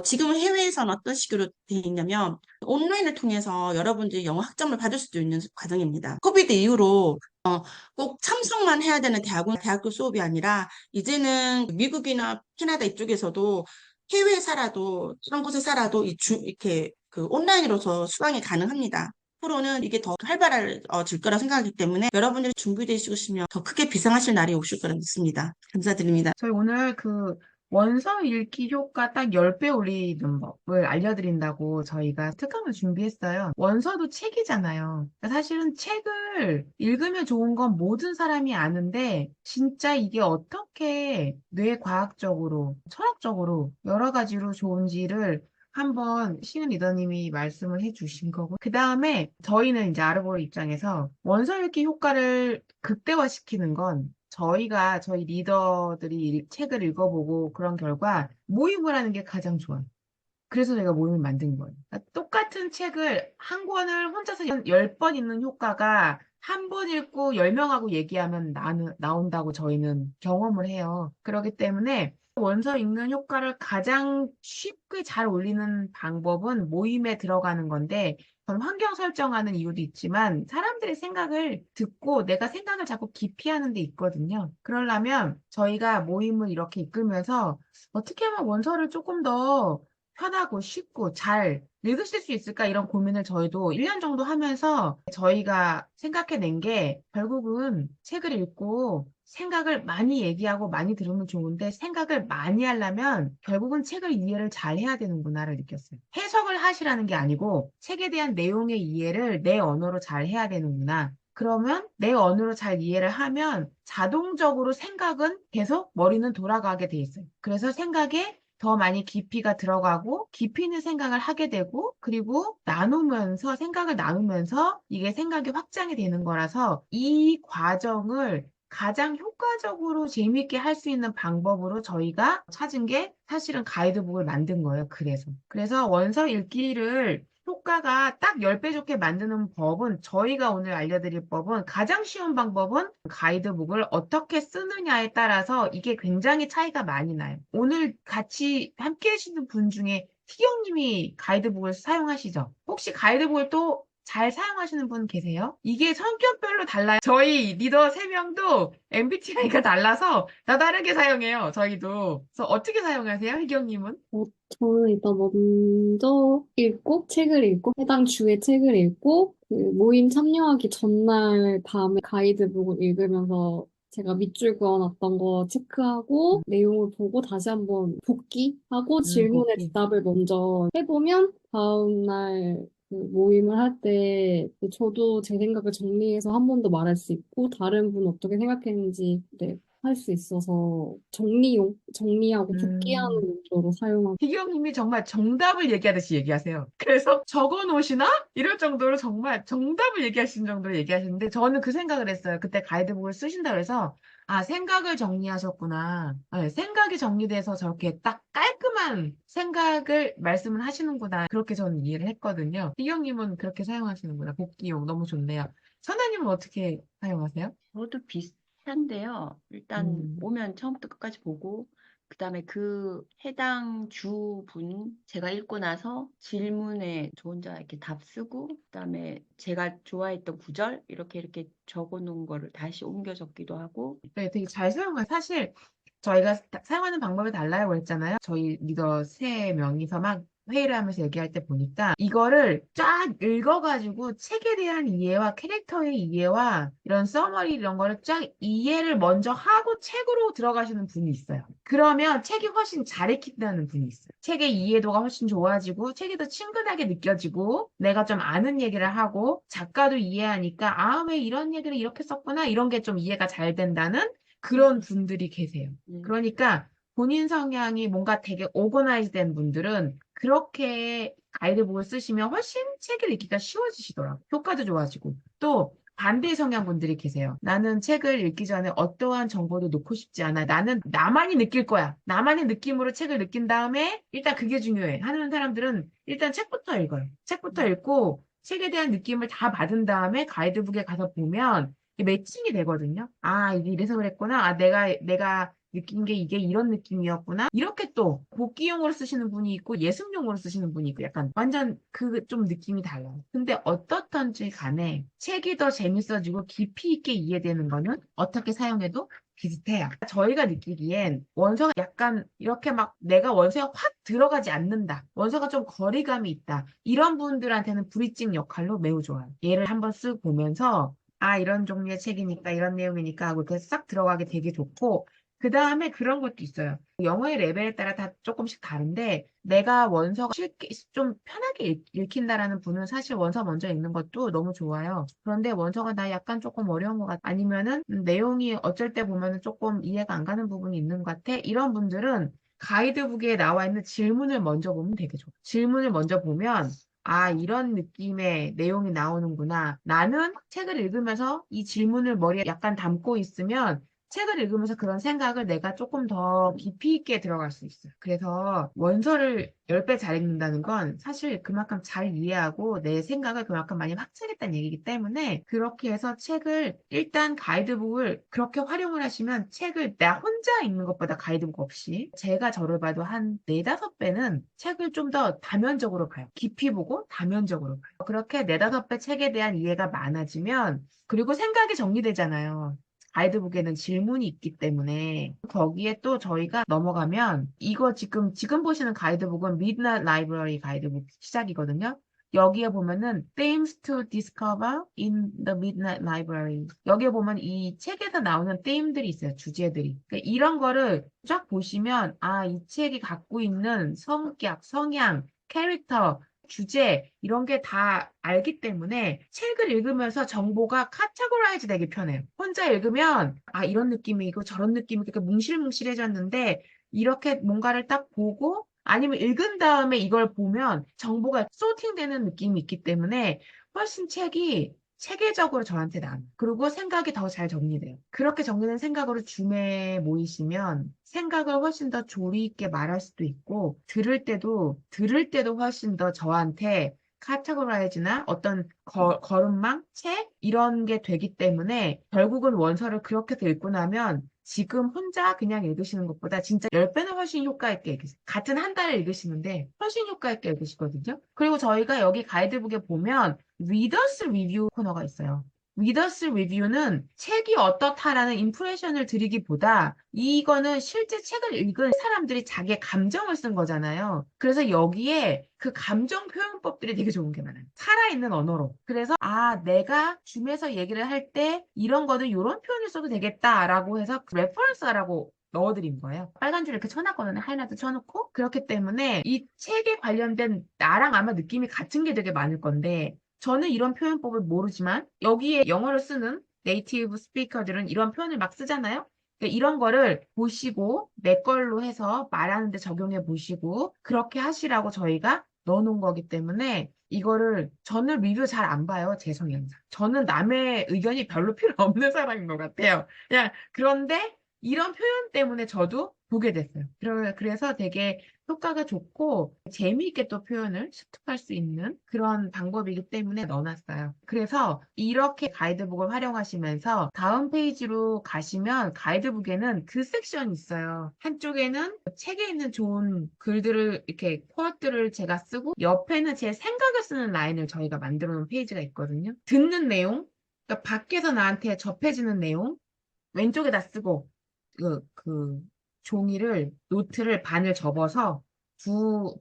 지금은 해외에서는 어떤 식으로 되어 있냐면, 온라인을 통해서 여러분들이 영어 학점을 받을 수도 있는 과정입니다. 코비드 이후로 꼭 참석만 해야 되는 대학은 대학교 수업이 아니라, 이제는 미국이나 캐나다 이쪽에서도 해외에 살아도, 다른 곳에 살아도 이렇게 그 온라인으로서 수강이 가능합니다. 앞으로는 이게 더 활발해질 거라 생각하기 때문에 여러분들이 준비되시면 더 크게 비상하실 날이 오실 거라 믿습니다. 감사드립니다. 저희 오늘 그 원서 읽기 효과 딱 10배 올리는 법을 알려드린다고 저희가 특강을 준비했어요. 원서도 책이잖아요. 그러니까 사실은 책을 읽으면 좋은 건 모든 사람이 아는데 진짜 이게 어떻게 뇌과학적으로, 철학적으로 여러 가지로 좋은지를 한번 시은 리더님이 말씀을 해주신 거고, 그 다음에 저희는 이제 아르보르 입장에서 원서 읽기 효과를 극대화시키는 건 저희 리더들이 책을 읽어보고 그런 결과 모임을 하는 게 가장 좋아요. 그래서 저희가 모임을 만든 거예요. 그러니까 똑같은 책을 한 권을 혼자서 10번 읽는 효과가 한 번 읽고 10명하고 얘기하면 나온다고 저희는 경험을 해요. 그렇기 때문에 원서 읽는 효과를 가장 쉽게 잘 올리는 방법은 모임에 들어가는 건데, 저는 환경 설정하는 이유도 있지만 사람들의 생각을 듣고 내가 생각을 자꾸 깊이 하는 데 있거든요. 그러려면 저희가 모임을 이렇게 이끌면서 어떻게 하면 원서를 조금 더 편하고 쉽고 잘 읽으실 수 있을까 이런 고민을 저희도 1년 정도 하면서 저희가 생각해낸 게, 결국은 책을 읽고 생각을 많이 얘기하고 많이 들으면 좋은데 생각을 많이 하려면 결국은 책을 이해를 잘 해야 되는구나를 느꼈어요. 해석을 하시라는 게 아니고 책에 대한 내용의 이해를 내 언어로 잘 해야 되는구나. 그러면 내 언어로 잘 이해를 하면 자동적으로 생각은 계속 머리는 돌아가게 돼 있어요. 그래서 생각에 더 많이 깊이가 들어가고 깊이 있는 생각을 하게 되고, 그리고 생각을 나누면서 이게 생각이 확장이 되는 거라서 이 과정을 가장 효과적으로 재미있게 할 수 있는 방법으로 저희가 찾은 게 사실은 가이드북을 만든 거예요. 그래서 원서 읽기를 효과가 딱 10배 좋게 만드는 법은, 저희가 오늘 알려드릴 법은, 가장 쉬운 방법은 가이드북을 어떻게 쓰느냐에 따라서 이게 굉장히 차이가 많이 나요. 오늘 같이 함께 하시는 분 중에 티경님이 가이드북을 사용하시죠? 혹시 가이드북을 또 잘 사용하시는 분 계세요? 이게 성격별로 달라요. 저희 리더 3명도 MBTI가 달라서 다 다르게 사용해요. 저희도. 그래서 어떻게 사용하세요, 희경님은? 저는 일단 먼저 책을 읽고, 해당 주의 책을 읽고, 그 모임 참여하기 전날 밤에 가이드북을 읽으면서 제가 밑줄 그어놨던 거 체크하고, 내용을 보고 다시 한번 복기하고, 질문에 복귀. 대답을 먼저 해보면, 다음날 그 모임을 할 때 저도 제 생각을 정리해서 한 번 더 말할 수 있고, 다른 분 어떻게 생각했는지 네, 할 수 있어서 정리하고 복귀하는 음. 용도로 사용하고. 희경님이 정말 정답을 얘기하듯이 얘기하세요. 그래서 적어 놓으시나? 이럴 정도로 정말 정답을 얘기하시는 정도로 얘기하시는데, 저는 그 생각을 했어요. 그때 가이드북을 쓰신다 그래서, 아, 생각을 정리하셨구나. 네, 생각이 정리돼서 저렇게 딱 깔끔한 생각을 말씀을 하시는구나. 그렇게 저는 이해를 했거든요. 희경님은 그렇게 사용하시는구나. 복귀용 너무 좋네요. 선아님은 어떻게 사용하세요? 저도 비슷한데요. 일단 음. 오면 처음부터 끝까지 보고, 그다음에 그 해당 주분 제가 읽고 나서 질문에 저 혼자 이렇게 답 쓰고, 그다음에 제가 좋아했던 구절 이렇게 적어 놓은 거를 다시 옮겨 적기도 하고. 네, 되게 잘 사용해요. 사실 저희가 사용하는 방법이 달라요 그랬잖아요. 저희 리더 3명이서 막 회의를 하면서 얘기할 때 보니까 이거를 쫙 읽어가지고 책에 대한 이해와 캐릭터의 이해와 이런 서머리 이런 거를 쫙 이해를 먼저 하고 책으로 들어가시는 분이 있어요. 그러면 책이 훨씬 잘 읽힌다는 분이 있어요. 책의 이해도가 훨씬 좋아지고 책이 더 친근하게 느껴지고 내가 좀 아는 얘기를 하고 작가도 이해하니까, 아, 왜 이런 얘기를 이렇게 썼구나, 이런 게 좀 이해가 잘 된다는 그런 분들이 계세요. 음. 그러니까 본인 성향이 뭔가 되게 오거나이즈 된 분들은 그렇게 가이드북을 쓰시면 훨씬 책을 읽기가 쉬워지시더라고요. 효과도 좋아지고. 또 반대 성향 분들이 계세요. 나는 책을 읽기 전에 어떠한 정보도 놓고 싶지 않아. 나는 나만이 느낄 거야. 나만의 느낌으로 책을 느낀 다음에 일단 그게 중요해. 하는 사람들은 일단 책부터 읽어요. 책부터 읽고 책에 대한 느낌을 다 받은 다음에 가이드북에 가서 보면 이게 매칭이 되거든요. 아, 이게 이래서 그랬구나. 아, 내가 느낀 게 이게 이런 느낌이었구나. 이렇게 또 복기용으로 쓰시는 분이 있고 예습용으로 쓰시는 분이 있고 약간 완전 그 좀 느낌이 달라요. 근데 어떻든지 간에 책이 더 재밌어지고 깊이 있게 이해되는 거는 어떻게 사용해도 비슷해요. 저희가 느끼기엔 원서가 약간 이렇게 막 내가 원서에 확 들어가지 않는다. 원서가 좀 거리감이 있다. 이런 분들한테는 브릿징 역할로 매우 좋아요. 얘를 한번 쓱 보면서 아, 이런 종류의 책이니까 이런 내용이니까 하고 이렇게 싹 들어가기 되게 좋고 그 다음에 그런 것도 있어요. 영어의 레벨에 따라 다 조금씩 다른데 내가 원서가 쉽게 좀 편하게 읽힌다라는 분은 사실 원서 먼저 읽는 것도 너무 좋아요. 그런데 원서가 나 약간 조금 어려운 것 같아. 아니면은 내용이 어쩔 때 보면은 조금 이해가 안 가는 부분이 있는 것 같아. 이런 분들은 가이드북에 나와 있는 질문을 먼저 보면 되게 좋아요. 질문을 먼저 보면 아, 이런 느낌의 내용이 나오는구나. 나는 책을 읽으면서 이 질문을 머리에 약간 담고 있으면 책을 읽으면서 그런 생각을 내가 조금 더 깊이 있게 들어갈 수 있어요. 그래서 원서를 10배 잘 읽는다는 건 사실 그만큼 잘 이해하고 내 생각을 그만큼 많이 확장했다는 얘기이기 때문에 그렇게 해서 책을 일단 가이드북을 그렇게 활용을 하시면 책을 나 혼자 읽는 것보다 가이드북 없이 제가 저를 봐도 한 4~5배는 책을 좀 더 다면적으로 봐요. 깊이 보고 다면적으로 봐요. 그렇게 4~5배 책에 대한 이해가 많아지면 그리고 생각이 정리되잖아요. 가이드북에는 질문이 있기 때문에 거기에 또 저희가 넘어가면 이거 지금 보시는 가이드북은 Midnight Library 가이드북 시작이거든요. 여기에 보면은 Themes to Discover in the Midnight Library. 여기에 보면 이 책에서 나오는 theme들이 있어요. 주제들이. 그러니까 이런 거를 쫙 보시면 아, 이 책이 갖고 있는 성격, 성향, 캐릭터, 주제 이런 게 다 알기 때문에 책을 읽으면서 정보가 카테고라이즈 되게 편해요. 혼자 읽으면 아 이런 느낌이고 저런 느낌이 이렇게 뭉실뭉실해졌는데 이렇게 뭔가를 딱 보고 아니면 읽은 다음에 이걸 보면 정보가 소팅되는 느낌이 있기 때문에 훨씬 책이 체계적으로 저한테 나아요. 그리고 생각이 더 잘 정리돼요. 그렇게 정리된 생각으로 줌에 모이시면 생각을 훨씬 더 조리 있게 말할 수도 있고 들을 때도 훨씬 더 저한테 카테고라이즈나 어떤 걸음망, 책 이런 게 되기 때문에 결국은 원서를 그렇게 해서 읽고 나면 지금 혼자 그냥 읽으시는 것보다 진짜 10배는 훨씬 효과 있게 읽으세요. 같은 한 달을 읽으시는데 훨씬 효과 있게 읽으시거든요. 그리고 저희가 여기 가이드북에 보면 리더스 리뷰 코너가 있어요. 리더스 리뷰는 책이 어떻다라는 인프레션을 드리기보다 이거는 실제 책을 읽은 사람들이 자기의 감정을 쓴 거잖아요. 그래서 여기에 그 감정 표현법들이 되게 좋은 게 많아요. 살아있는 언어로. 그래서 아, 내가 줌에서 얘기를 할 때 이런 거는 이런 표현을 써도 되겠다라고 해서 레퍼런스라고 넣어드린 거예요. 빨간 줄 이렇게 쳐놨거든요. 하이라이트 쳐놓고. 그렇기 때문에 이 책에 관련된 나랑 아마 느낌이 같은 게 되게 많을 건데 저는 이런 표현법을 모르지만 여기에 영어를 쓰는 네이티브 스피커들은 이런 표현을 막 쓰잖아요. 그러니까 이런 거를 보시고 내 걸로 해서 말하는데 적용해 보시고 그렇게 하시라고 저희가 넣어놓은 거기 때문에 이거를 저는 리뷰 잘 안 봐요. 제 성향상. 저는 남의 의견이 별로 필요 없는 사람인 것 같아요. 그냥 그런데 이런 표현 때문에 저도 보게 됐어요. 그래서 되게 효과가 좋고 재미있게 또 표현을 습득할 수 있는 그런 방법이기 때문에 넣어놨어요. 그래서 이렇게 가이드북을 활용하시면서 다음 페이지로 가시면 가이드북에는 그 섹션이 있어요. 한쪽에는 책에 있는 좋은 글들을 이렇게 코어들을 제가 쓰고 옆에는 제 생각을 쓰는 라인을 저희가 만들어 놓은 페이지가 있거든요. 듣는 내용, 그러니까 밖에서 나한테 접해지는 내용 왼쪽에다 쓰고 그 종이를, 노트를 반을 접어서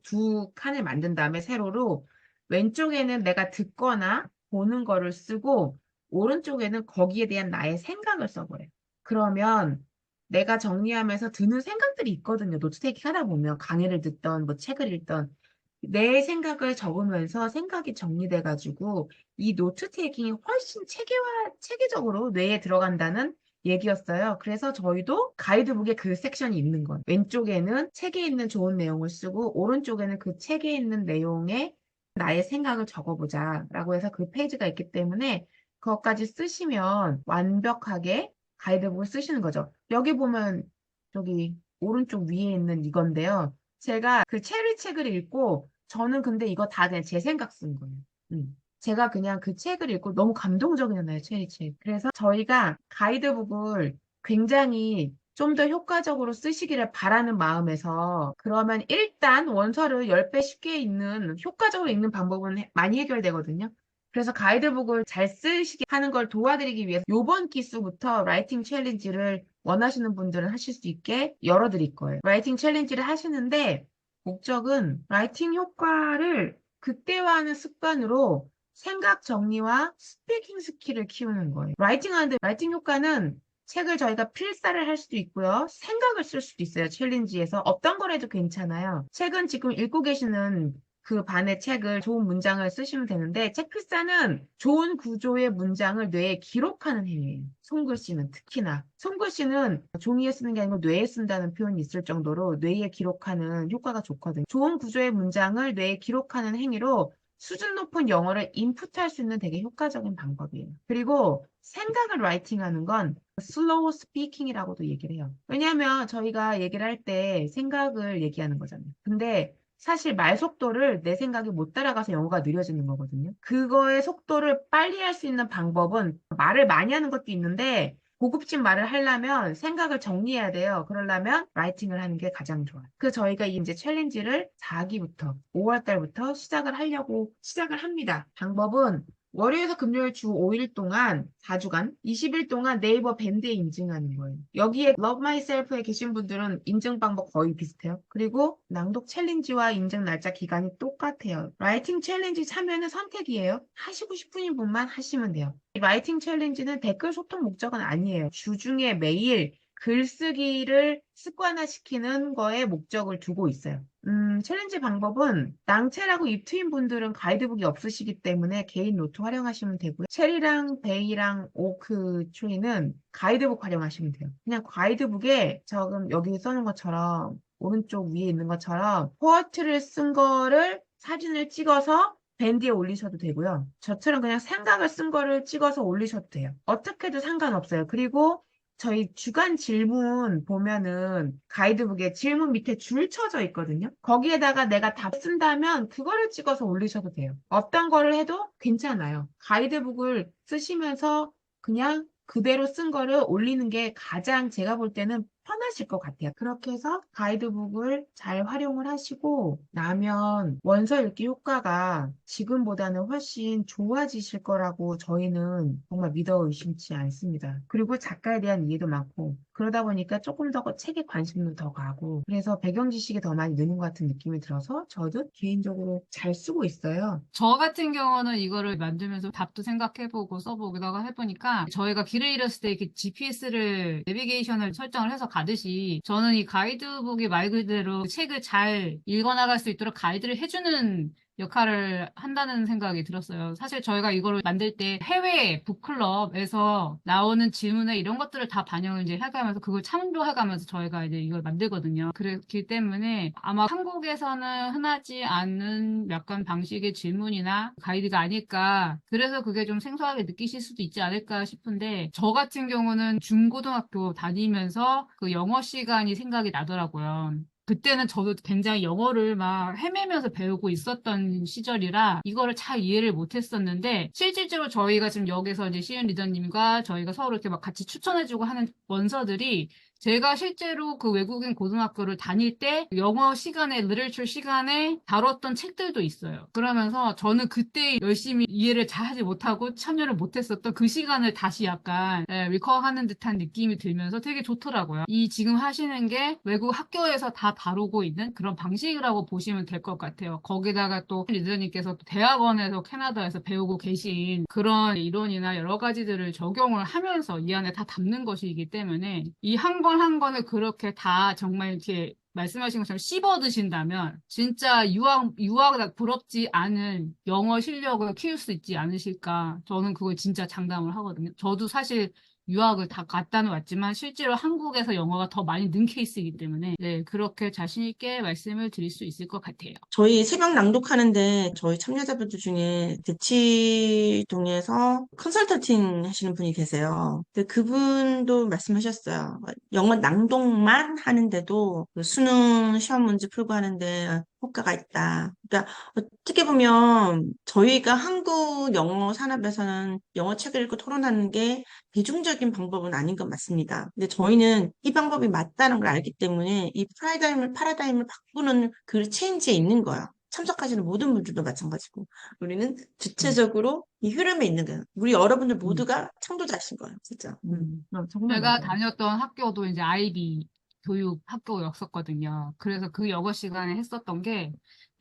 두 칸을 만든 다음에 세로로 왼쪽에는 내가 듣거나 보는 거를 쓰고 오른쪽에는 거기에 대한 나의 생각을 써버려요. 그러면 내가 정리하면서 드는 생각들이 있거든요. 노트 테이킹 하다 보면 강의를 듣던 뭐 책을 읽던 내 생각을 적으면서 생각이 정리돼가지고 이 노트 테이킹이 훨씬 체계적으로 뇌에 들어간다는 얘기였어요. 그래서 저희도 가이드북에 그 섹션이 있는 거예요. 왼쪽에는 책에 있는 좋은 내용을 쓰고 오른쪽에는 그 책에 있는 내용에 나의 생각을 적어보자 라고 해서 그 페이지가 있기 때문에 그것까지 쓰시면 완벽하게 가이드북을 쓰시는 거죠. 여기 보면 저기 오른쪽 위에 있는 이건데요. 제가 그 체리 책을 읽고 저는 근데 이거 다 그냥 제 생각 쓴 거예요. 제가 그냥 그 책을 읽고 너무 감동적이잖아요, 체리 책. 그래서 저희가 가이드북을 굉장히 좀 더 효과적으로 쓰시기를 바라는 마음에서 그러면 일단 원서를 10배 쉽게 읽는, 효과적으로 읽는 방법은 많이 해결되거든요. 그래서 가이드북을 잘 쓰시게 하는 걸 도와드리기 위해서 이번 기수부터 라이팅 챌린지를 원하시는 분들은 하실 수 있게 열어드릴 거예요. 라이팅 챌린지를 하시는데 목적은 라이팅 효과를 극대화하는 습관으로 생각 정리와 스피킹 스킬을 키우는 거예요. 라이팅 하는데 라이팅 효과는 책을 저희가 필사를 할 수도 있고요. 생각을 쓸 수도 있어요. 챌린지에서. 어떤 걸 해도 괜찮아요. 책은 지금 읽고 계시는 그 반의 책을 좋은 문장을 쓰시면 되는데 책 필사는 좋은 구조의 문장을 뇌에 기록하는 행위예요. 손글씨는 특히나. 손글씨는 종이에 쓰는 게 아니고 뇌에 쓴다는 표현이 있을 정도로 뇌에 기록하는 효과가 좋거든요. 좋은 구조의 문장을 뇌에 기록하는 행위로 수준 높은 영어를 인풋할 수 있는 되게 효과적인 방법이에요. 그리고 생각을 라이팅하는 건 슬로우 스피킹이라고도 얘기를 해요. 왜냐하면 저희가 얘기를 할 때 생각을 얘기하는 거잖아요. 근데 사실 말 속도를 내 생각이 못 따라가서 영어가 느려지는 거거든요. 그거의 속도를 빨리 할 수 있는 방법은 말을 많이 하는 것도 있는데 고급진 말을 하려면 생각을 정리해야 돼요. 그러려면 라이팅을 하는 게 가장 좋아요. 그래서 저희가 이제 챌린지를 4기부터 5월 달부터 시작을 하려고 시작을 합니다. 방법은 월요일에서 금요일 주 5일 동안 4주간 20일 동안 네이버 밴드에 인증하는 거예요. 여기에 Love Myself에 계신 분들은 인증 방법 거의 비슷해요. 그리고 낭독 챌린지와 인증 날짜 기간이 똑같아요. 라이팅 챌린지 참여는 선택이에요. 하시고 싶은 분만 하시면 돼요. 이 라이팅 챌린지는 댓글 소통 목적은 아니에요. 주중에 매일 글쓰기를 습관화시키는 거에 목적을 두고 있어요. 챌린지 방법은 낭체라고 입 트인 분들은 가이드북이 없으시기 때문에 개인 노트 활용하시면 되고요. 체리랑 베이랑 오크 트리는 가이드북 활용하시면 돼요. 그냥 가이드북에 지금 여기 써놓은 것처럼 오른쪽 위에 있는 것처럼 포어트를 쓴 거를 사진을 찍어서 밴드에 올리셔도 되고요. 저처럼 그냥 생각을 쓴 거를 찍어서 올리셔도 돼요. 어떻게도 상관없어요. 그리고 저희 주간 질문 보면은 가이드북에 질문 밑에 줄 쳐져 있거든요. 거기에다가 내가 답 쓴다면 그거를 찍어서 올리셔도 돼요. 어떤 거를 해도 괜찮아요. 가이드북을 쓰시면서 그냥 그대로 쓴 거를 올리는 게 가장 제가 볼 때는 편하실 것 같아요. 그렇게 해서 가이드북을 잘 활용을 하시고 나면 원서 읽기 효과가 지금보다는 훨씬 좋아지실 거라고 저희는 정말 믿어 의심치 않습니다. 그리고 작가에 대한 이해도 많고 그러다 보니까 조금 더 책에 관심도 더 가고 그래서 배경 지식이 더 많이 느는 것 같은 느낌이 들어서 저도 개인적으로 잘 쓰고 있어요. 저 같은 경우는 이거를 만들면서 답도 생각해보고 써보기도 해보니까 저희가 길을 잃었을 때 이렇게 GPS를 내비게이션을 설정을 해서 가듯이 저는 이 가이드북이 말 그대로 책을 잘 읽어나갈 수 있도록 가이드를 해주는 역할을 한다는 생각이 들었어요. 사실 저희가 이거를 만들 때 해외 북클럽에서 나오는 질문에 이런 것들을 다 반영을 이제 해가면서 그걸 참조해가면서 저희가 이제 이걸 만들거든요. 그렇기 때문에 아마 한국에서는 흔하지 않는 약간 방식의 질문이나 가이드가 아닐까. 그래서 그게 좀 생소하게 느끼실 수도 있지 않을까 싶은데 저 같은 경우는 중고등학교 다니면서 그 영어 시간이 생각이 나더라고요. 그때는 저도 굉장히 영어를 막 헤매면서 배우고 있었던 시절이라 이거를 잘 이해를 못했었는데 실질적으로 저희가 지금 여기서 이제 시은 리더님과 저희가 서로 이렇게 막 같이 추천해주고 하는 원서들이 제가 실제로 그 외국인 고등학교를 다닐 때 영어 시간에, 리터처 시간에 다뤘던 책들도 있어요. 그러면서 저는 그때 열심히 이해를 잘 하지 못하고 참여를 못했었던 그 시간을 다시 약간 리커하는 듯한 느낌이 들면서 되게 좋더라고요. 이 지금 하시는 게 외국 학교에서 다 다루고 있는 그런 방식이라고 보시면 될 것 같아요. 거기다가 또 리더님께서 대학원에서 캐나다에서 배우고 계신 그런 이론이나 여러 가지들을 적용을 하면서 이 안에 다 담는 것이기 때문에 이 한 권 한 권을 그렇게 다 정말 이렇게 말씀하신 것처럼 씹어 드신다면 진짜 유학 부럽지 않은 영어 실력을 키울 수 있지 않으실까. 저는 그걸 진짜 장담을 하거든요. 저도 사실 유학을 다 갔다는 왔지만 실제로 한국에서 영어가 더 많이 는 케이스이기 때문에 네, 그렇게 자신 있게 말씀을 드릴 수 있을 것 같아요. 저희 새벽 낭독하는데 저희 참여자분들 중에 대치동에서 컨설턴팅 하시는 분이 계세요. 근데 그분도 말씀하셨어요. 영어 낭독만 하는데도 그 수능 시험 문제 풀고 하는데 효과가 있다. 그러니까 어떻게 보면 저희가 한국 영어 산업에서는 영어 책을 읽고 토론하는 게 대중적인 방법은 아닌 건 맞습니다. 근데 저희는 이 방법이 맞다는 걸 알기 때문에 이 파라다임을 바꾸는 그 체인지에 있는 거야. 참석하시는 모든 분들도 마찬가지고. 우리는 음, 주체적으로 이 흐름에 있는 거예요. 우리 여러분들 음, 모두가 창조자신 거예요, 진짜. 정말 제가 맞아요. 다녔던 학교도 이제 아이비 교육 학교였었거든요. 그래서 그 영어 시간에 했었던 게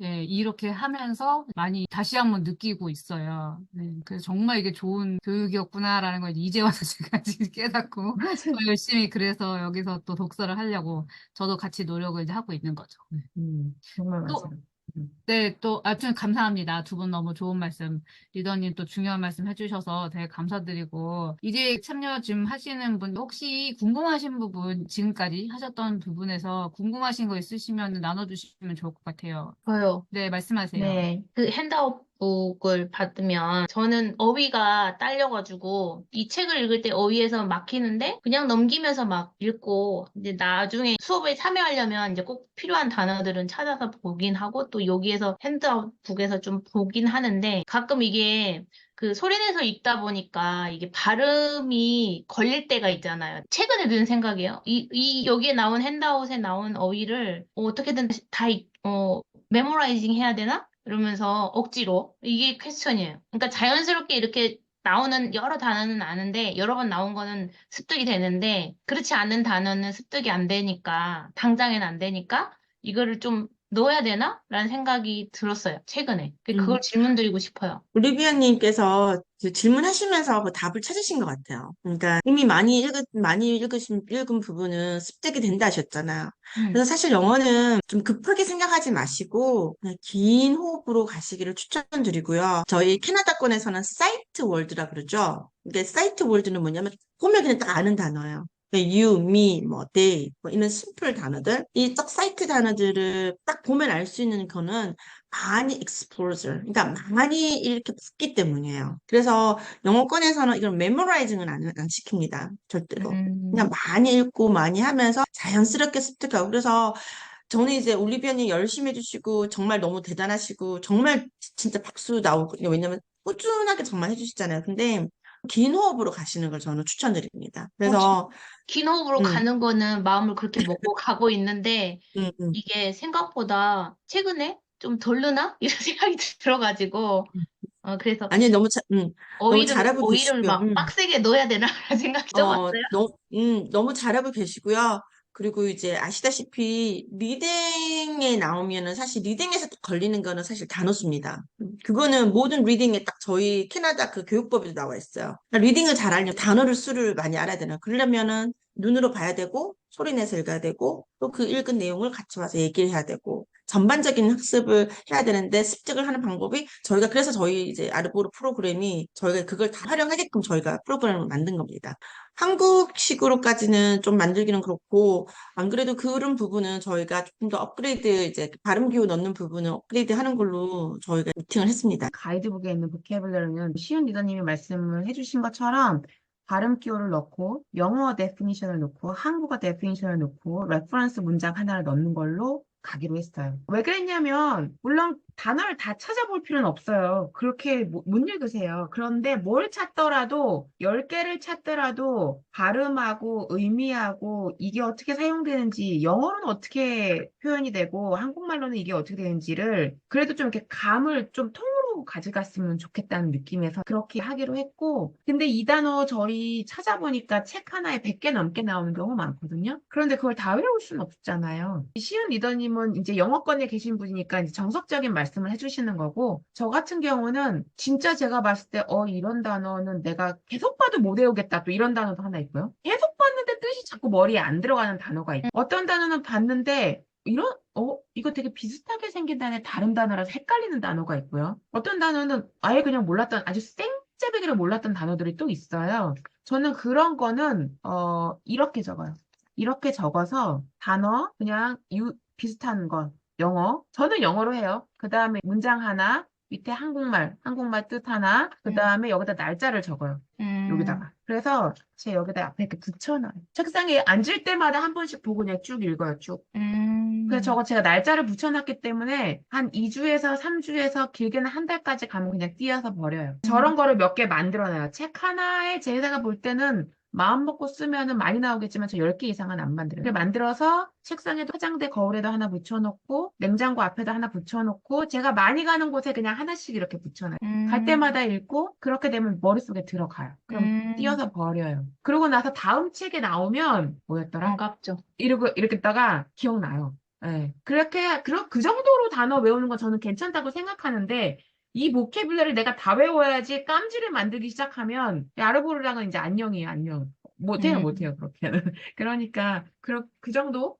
예, 이렇게 하면서 많이 다시 한번 느끼고 있어요. 네, 그래서 정말 이게 좋은 교육이었구나라는 걸 이제 와서 제가 지금 깨닫고 더 맞아요. 열심히 그래서 여기서 또 독서를 하려고 저도 같이 노력을 이제 하고 있는 거죠. 네. 정말 또 맞아요. 음. 네, 또, 하여튼 감사합니다. 두 분 너무 좋은 말씀, 리더님 또 중요한 말씀 해주셔서 되게 감사드리고, 이제 참여 지금 하시는 분, 혹시 궁금하신 부분, 지금까지 하셨던 부분에서 궁금하신 거 있으시면 나눠주시면 좋을 것 같아요. 저요. 네, 말씀하세요. 네. 그 핸드아웃북을 받으면 저는 어휘가 딸려가지고 이 책을 읽을 때 어휘에서 막히는데 그냥 넘기면서 막 읽고 이제 나중에 수업에 참여하려면 이제 꼭 필요한 단어들은 찾아서 보긴 하고 또 여기에서 핸드아웃북에서 좀 보긴 하는데 가끔 이게 그 소리내서 읽다 보니까 이게 발음이 걸릴 때가 있잖아요. 최근에 든 생각이에요. 여기에 나온 핸드아웃에 나온 어휘를 어떻게든 메모라이징 해야 되나? 이러면서 억지로. 이게 퀘스천이에요. 그러니까 자연스럽게 이렇게 나오는 여러 단어는 아는데 여러 번 나온 거는 습득이 되는데 그렇지 않은 단어는 습득이 안 되니까 당장엔 안 되니까 이거를 좀 넣어야 되나? 라는 생각이 들었어요. 최근에. 음. 그걸 질문 드리고 싶어요. 올리비아님께서 그 질문하시면서 그 답을 찾으신 것 같아요. 그러니까 이미 읽은 부분은 습득이 된다 하셨잖아요. 음. 그래서 사실 영어는 좀 급하게 생각하지 마시고 그냥 긴 호흡으로 가시기를 추천드리고요. 저희 캐나다권에서는 사이트 월드라 그러죠. 이게 사이트 월드는 뭐냐면 보면 그냥 딱 아는 단어예요. 그러니까 you, me, 뭐 they 뭐 이런 심플 단어들 이 딱 사이트 단어들을 딱 보면 알 수 있는 거는 많이 exposure, 그러니까 많이 이렇게 붙기 때문이에요. 그래서 영어권에서는 이런 메모라이징은 안 시킵니다. 절대로. 그냥 음. 많이 읽고 많이 하면서 자연스럽게 습득하고. 그래서 저는 이제 올리비아님 열심히 해주시고 정말 너무 대단하시고 정말 진짜 박수 나오거든요. 왜냐면 꾸준하게 정말 해주시잖아요. 근데 긴 호흡으로 가시는 걸 저는 추천드립니다. 긴 그래서 긴 호흡으로 음, 가는 거는 마음을 그렇게 먹고 가고 있는데 음, 음. 이게 생각보다 최근에 좀 덜 느나? 이런 생각이 들어가지고, 그래서 아니 너무 잘하고 어휘를 계시고요. 막 빡세게 넣어야 되나? 라는 생각이 좀 왔어요. 너무 잘하고 계시고요. 그리고 이제 아시다시피 리딩에 나오면은 사실 리딩에서 딱 걸리는 거는 사실 단어수입니다. 그거는 모든 리딩에 딱 저희 캐나다 그 교육법에도 나와 있어요. 그러니까 리딩을 잘하려면 단어를 수를 많이 알아야 되나. 그러려면은 눈으로 봐야 되고 소리 내서 읽어야 되고 또 그 읽은 내용을 같이 와서 얘기를 해야 되고 전반적인 학습을 해야 되는데 습득을 하는 방법이 저희가 그래서 저희 이제 아르보르 프로그램이 저희가 그걸 다 활용하게끔 저희가 프로그램을 만든 겁니다. 한국식으로까지는 좀 만들기는 그렇고, 안 그래도 그런 부분은 저희가 조금 더 업그레이드, 이제 발음 기호 넣는 부분은 업그레이드 하는 걸로 저희가 미팅을 했습니다. 가이드북에 있는 보캐블러리는 시온 리더님이 말씀을 해주신 것처럼 발음 기호를 넣고 영어 데피니션을 넣고 한국어 데피니션을 넣고 레퍼런스 문장 하나를 넣는 걸로 가기로 했어요. 왜 그랬냐면 물론 단어를 다 찾아볼 필요는 없어요. 그렇게 못 읽으세요. 그런데 뭘 찾더라도 10개를 찾더라도 발음하고 의미하고 이게 어떻게 사용되는지 영어로는 어떻게 표현이 되고 한국말로는 이게 어떻게 되는지를 그래도 좀 이렇게 감을 좀 통으로 가져갔으면 좋겠다는 느낌에서 그렇게 하기로 했고 근데 이 단어 저희 찾아보니까 책 하나에 100개 넘게 나오는 경우 많거든요. 그런데 그걸 다 외울 수는 없잖아요. 시은 리더님은 이제 영어권에 계신 분이니까 이제 정석적인 말씀을 해주시는 거고 저 같은 경우는 진짜 제가 봤을 때 이런 단어는 내가 계속 봐도 못 외우겠다 또 이런 단어도 하나 있고요. 계속 봤는데 뜻이 자꾸 머리에 안 들어가는 단어가 있고 어떤 단어는 봤는데 이거 되게 비슷하게 생긴 단어에 다른 단어라서 헷갈리는 단어가 있고요. 어떤 단어는 아예 그냥 몰랐던 아주 끝자락을 몰랐던 단어들이 또 있어요. 저는 그런 거는 이렇게 적어요. 이렇게 적어서 단어 그냥 비슷한 거 영어 저는 영어로 해요. 그 다음에 문장 하나 밑에 한국말 뜻 하나 그 다음에 여기다 날짜를 적어요. 여기다가. 그래서 제 여기다 앞에 이렇게 붙여놔요. 책상에 앉을 때마다 한 번씩 보고 그냥 쭉 읽어요. 쭉. 그래서 저거 제가 날짜를 붙여놨기 때문에 한 2주에서 3주에서 길게는 한 달까지 가면 그냥 띄어서 버려요. 저런 거를 몇 개 만들어놔요. 책 하나에 제가 볼 때는 마음 먹고 쓰면은 많이 나오겠지만 저 10개 이상은 안 만들어요. 그래 만들어서 책상에도 화장대 거울에도 하나 붙여놓고 냉장고 앞에도 하나 붙여놓고 제가 많이 가는 곳에 그냥 하나씩 이렇게 붙여놔요. 갈 때마다 읽고 그렇게 되면 머릿속에 들어가요. 그럼 띄어서 버려요. 그러고 나서 다음 책에 나오면 뭐였더라? 반갑죠. 이렇게 있다가 기억나요. 네. 그 정도로 단어 외우는 건 저는 괜찮다고 생각하는데, 이 보캐뷸러리를 내가 다 외워야지 깜지를 만들기 시작하면, 야르보르랑은 이제 안녕이에요, 안녕. 못해요, 그렇게는. 그러니까, 그 정도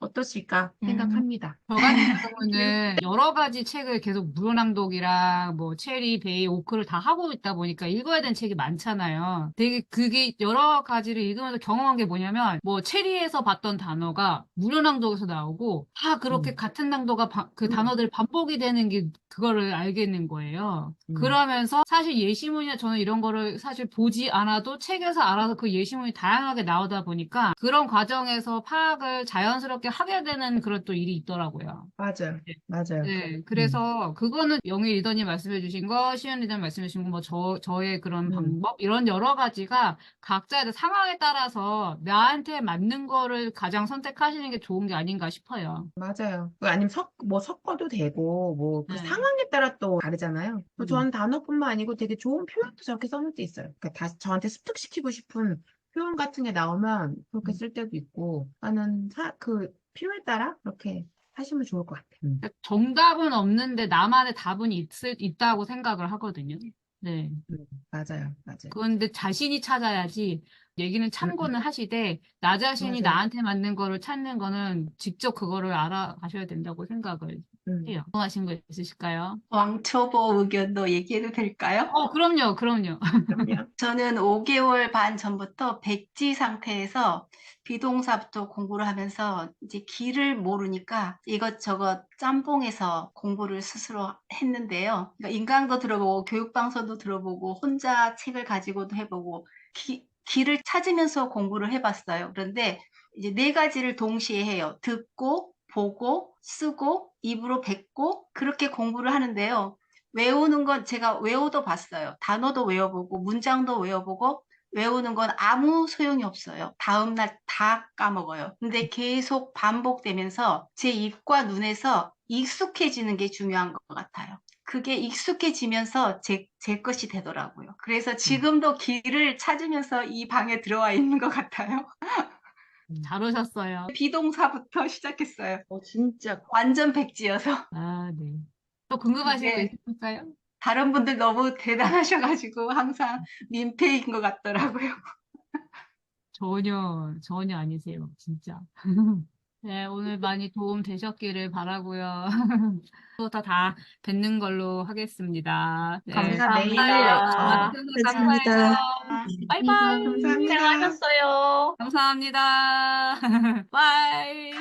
어떠실까 생각합니다. 저 같은 경우는 여러 가지 책을 계속 무료낭독이랑 뭐 체리, 베이, 오크를 다 하고 있다 보니까 읽어야 되는 책이 많잖아요. 되게 그게 여러 가지를 읽으면서 경험한 게 뭐냐면 뭐 체리에서 봤던 단어가 무료낭독에서 나오고 다 그렇게 같은 낭독가 그 단어들이 반복이 되는 게 그거를 알겠는 거예요. 그러면서 사실 예시문이나 저는 이런 거를 사실 보지 않아도 책에서 알아서 그 예시문이 다양하게 나오다 보니까 그런 과정에서 파악을 자연스럽게 하게 되는 그런 또 일이 있더라고요. 맞아요. 맞아요. 네, 그래서 그거는 영희 리더님 말씀해 주신 거, 시연 리더님 말씀해 주신 거, 뭐 저의 그런 방법, 이런 여러 가지가 각자의 상황에 따라서 나한테 맞는 거를 가장 선택하시는 게 좋은 게 아닌가 싶어요. 맞아요. 아니면 섞어도 되고, 그 네. 상황에 따라 또 다르잖아요. 저는 단어뿐만 아니고 되게 좋은 표현도 저렇게 써놓을 때 있어요. 그러니까 저한테 습득시키고 싶은 표현 같은 게 나오면 그렇게 쓸 때도 있고, 나는 그 필요에 따라 그렇게 하시면 좋을 것 같아요. 그러니까 정답은 없는데 나만의 답은 있다고 생각을 하거든요. 네. 맞아요. 맞아요. 그런데 자신이 찾아야지 얘기는 참고는 하시되 나 자신이 맞아요. 나한테 맞는 거를 찾는 거는 직접 그거를 알아가셔야 된다고 생각을 해요. 궁금하신 거 있으실까요? 왕초보 의견도 얘기해도 될까요? 그럼요. 그럼요. 저는 5개월 반 전부터 백지 상태에서 비동사부터 공부를 하면서 이제 길을 모르니까 이것저것 짬뽕해서 공부를 스스로 했는데요. 그러니까 인강도 들어보고 교육방송도 들어보고 혼자 책을 가지고도 해보고 길을 찾으면서 공부를 해봤어요. 그런데 이제 4가지를 동시에 해요. 듣고 보고 쓰고 입으로 뱉고 그렇게 공부를 하는데요. 외우는 건 제가 외워도 봤어요. 단어도 외워보고 문장도 외워보고 외우는 건 아무 소용이 없어요. 다음날 다 까먹어요. 근데 계속 반복되면서 제 입과 눈에서 익숙해지는 게 중요한 것 같아요. 그게 익숙해지면서 제 것이 되더라고요. 그래서 지금도 길을 찾으면서 이 방에 들어와 있는 것 같아요. 잘 오셨어요. 비동사부터 시작했어요. 진짜 완전 백지여서. 아, 네. 또 궁금하신 거 네. 있으실까요? 다른 분들 너무 대단하셔가지고 항상 민폐인 것 같더라고요. 전혀 아니세요. 진짜. 네, 오늘 많이 도움 되셨기를 바라고요. 또 다 뵙는 걸로 하겠습니다. 네, 감사합니다. 감사해요. 감사합니다. 감사해요. 바이바이. 감사합니다. 고생하셨어요. 감사합니다. 바이.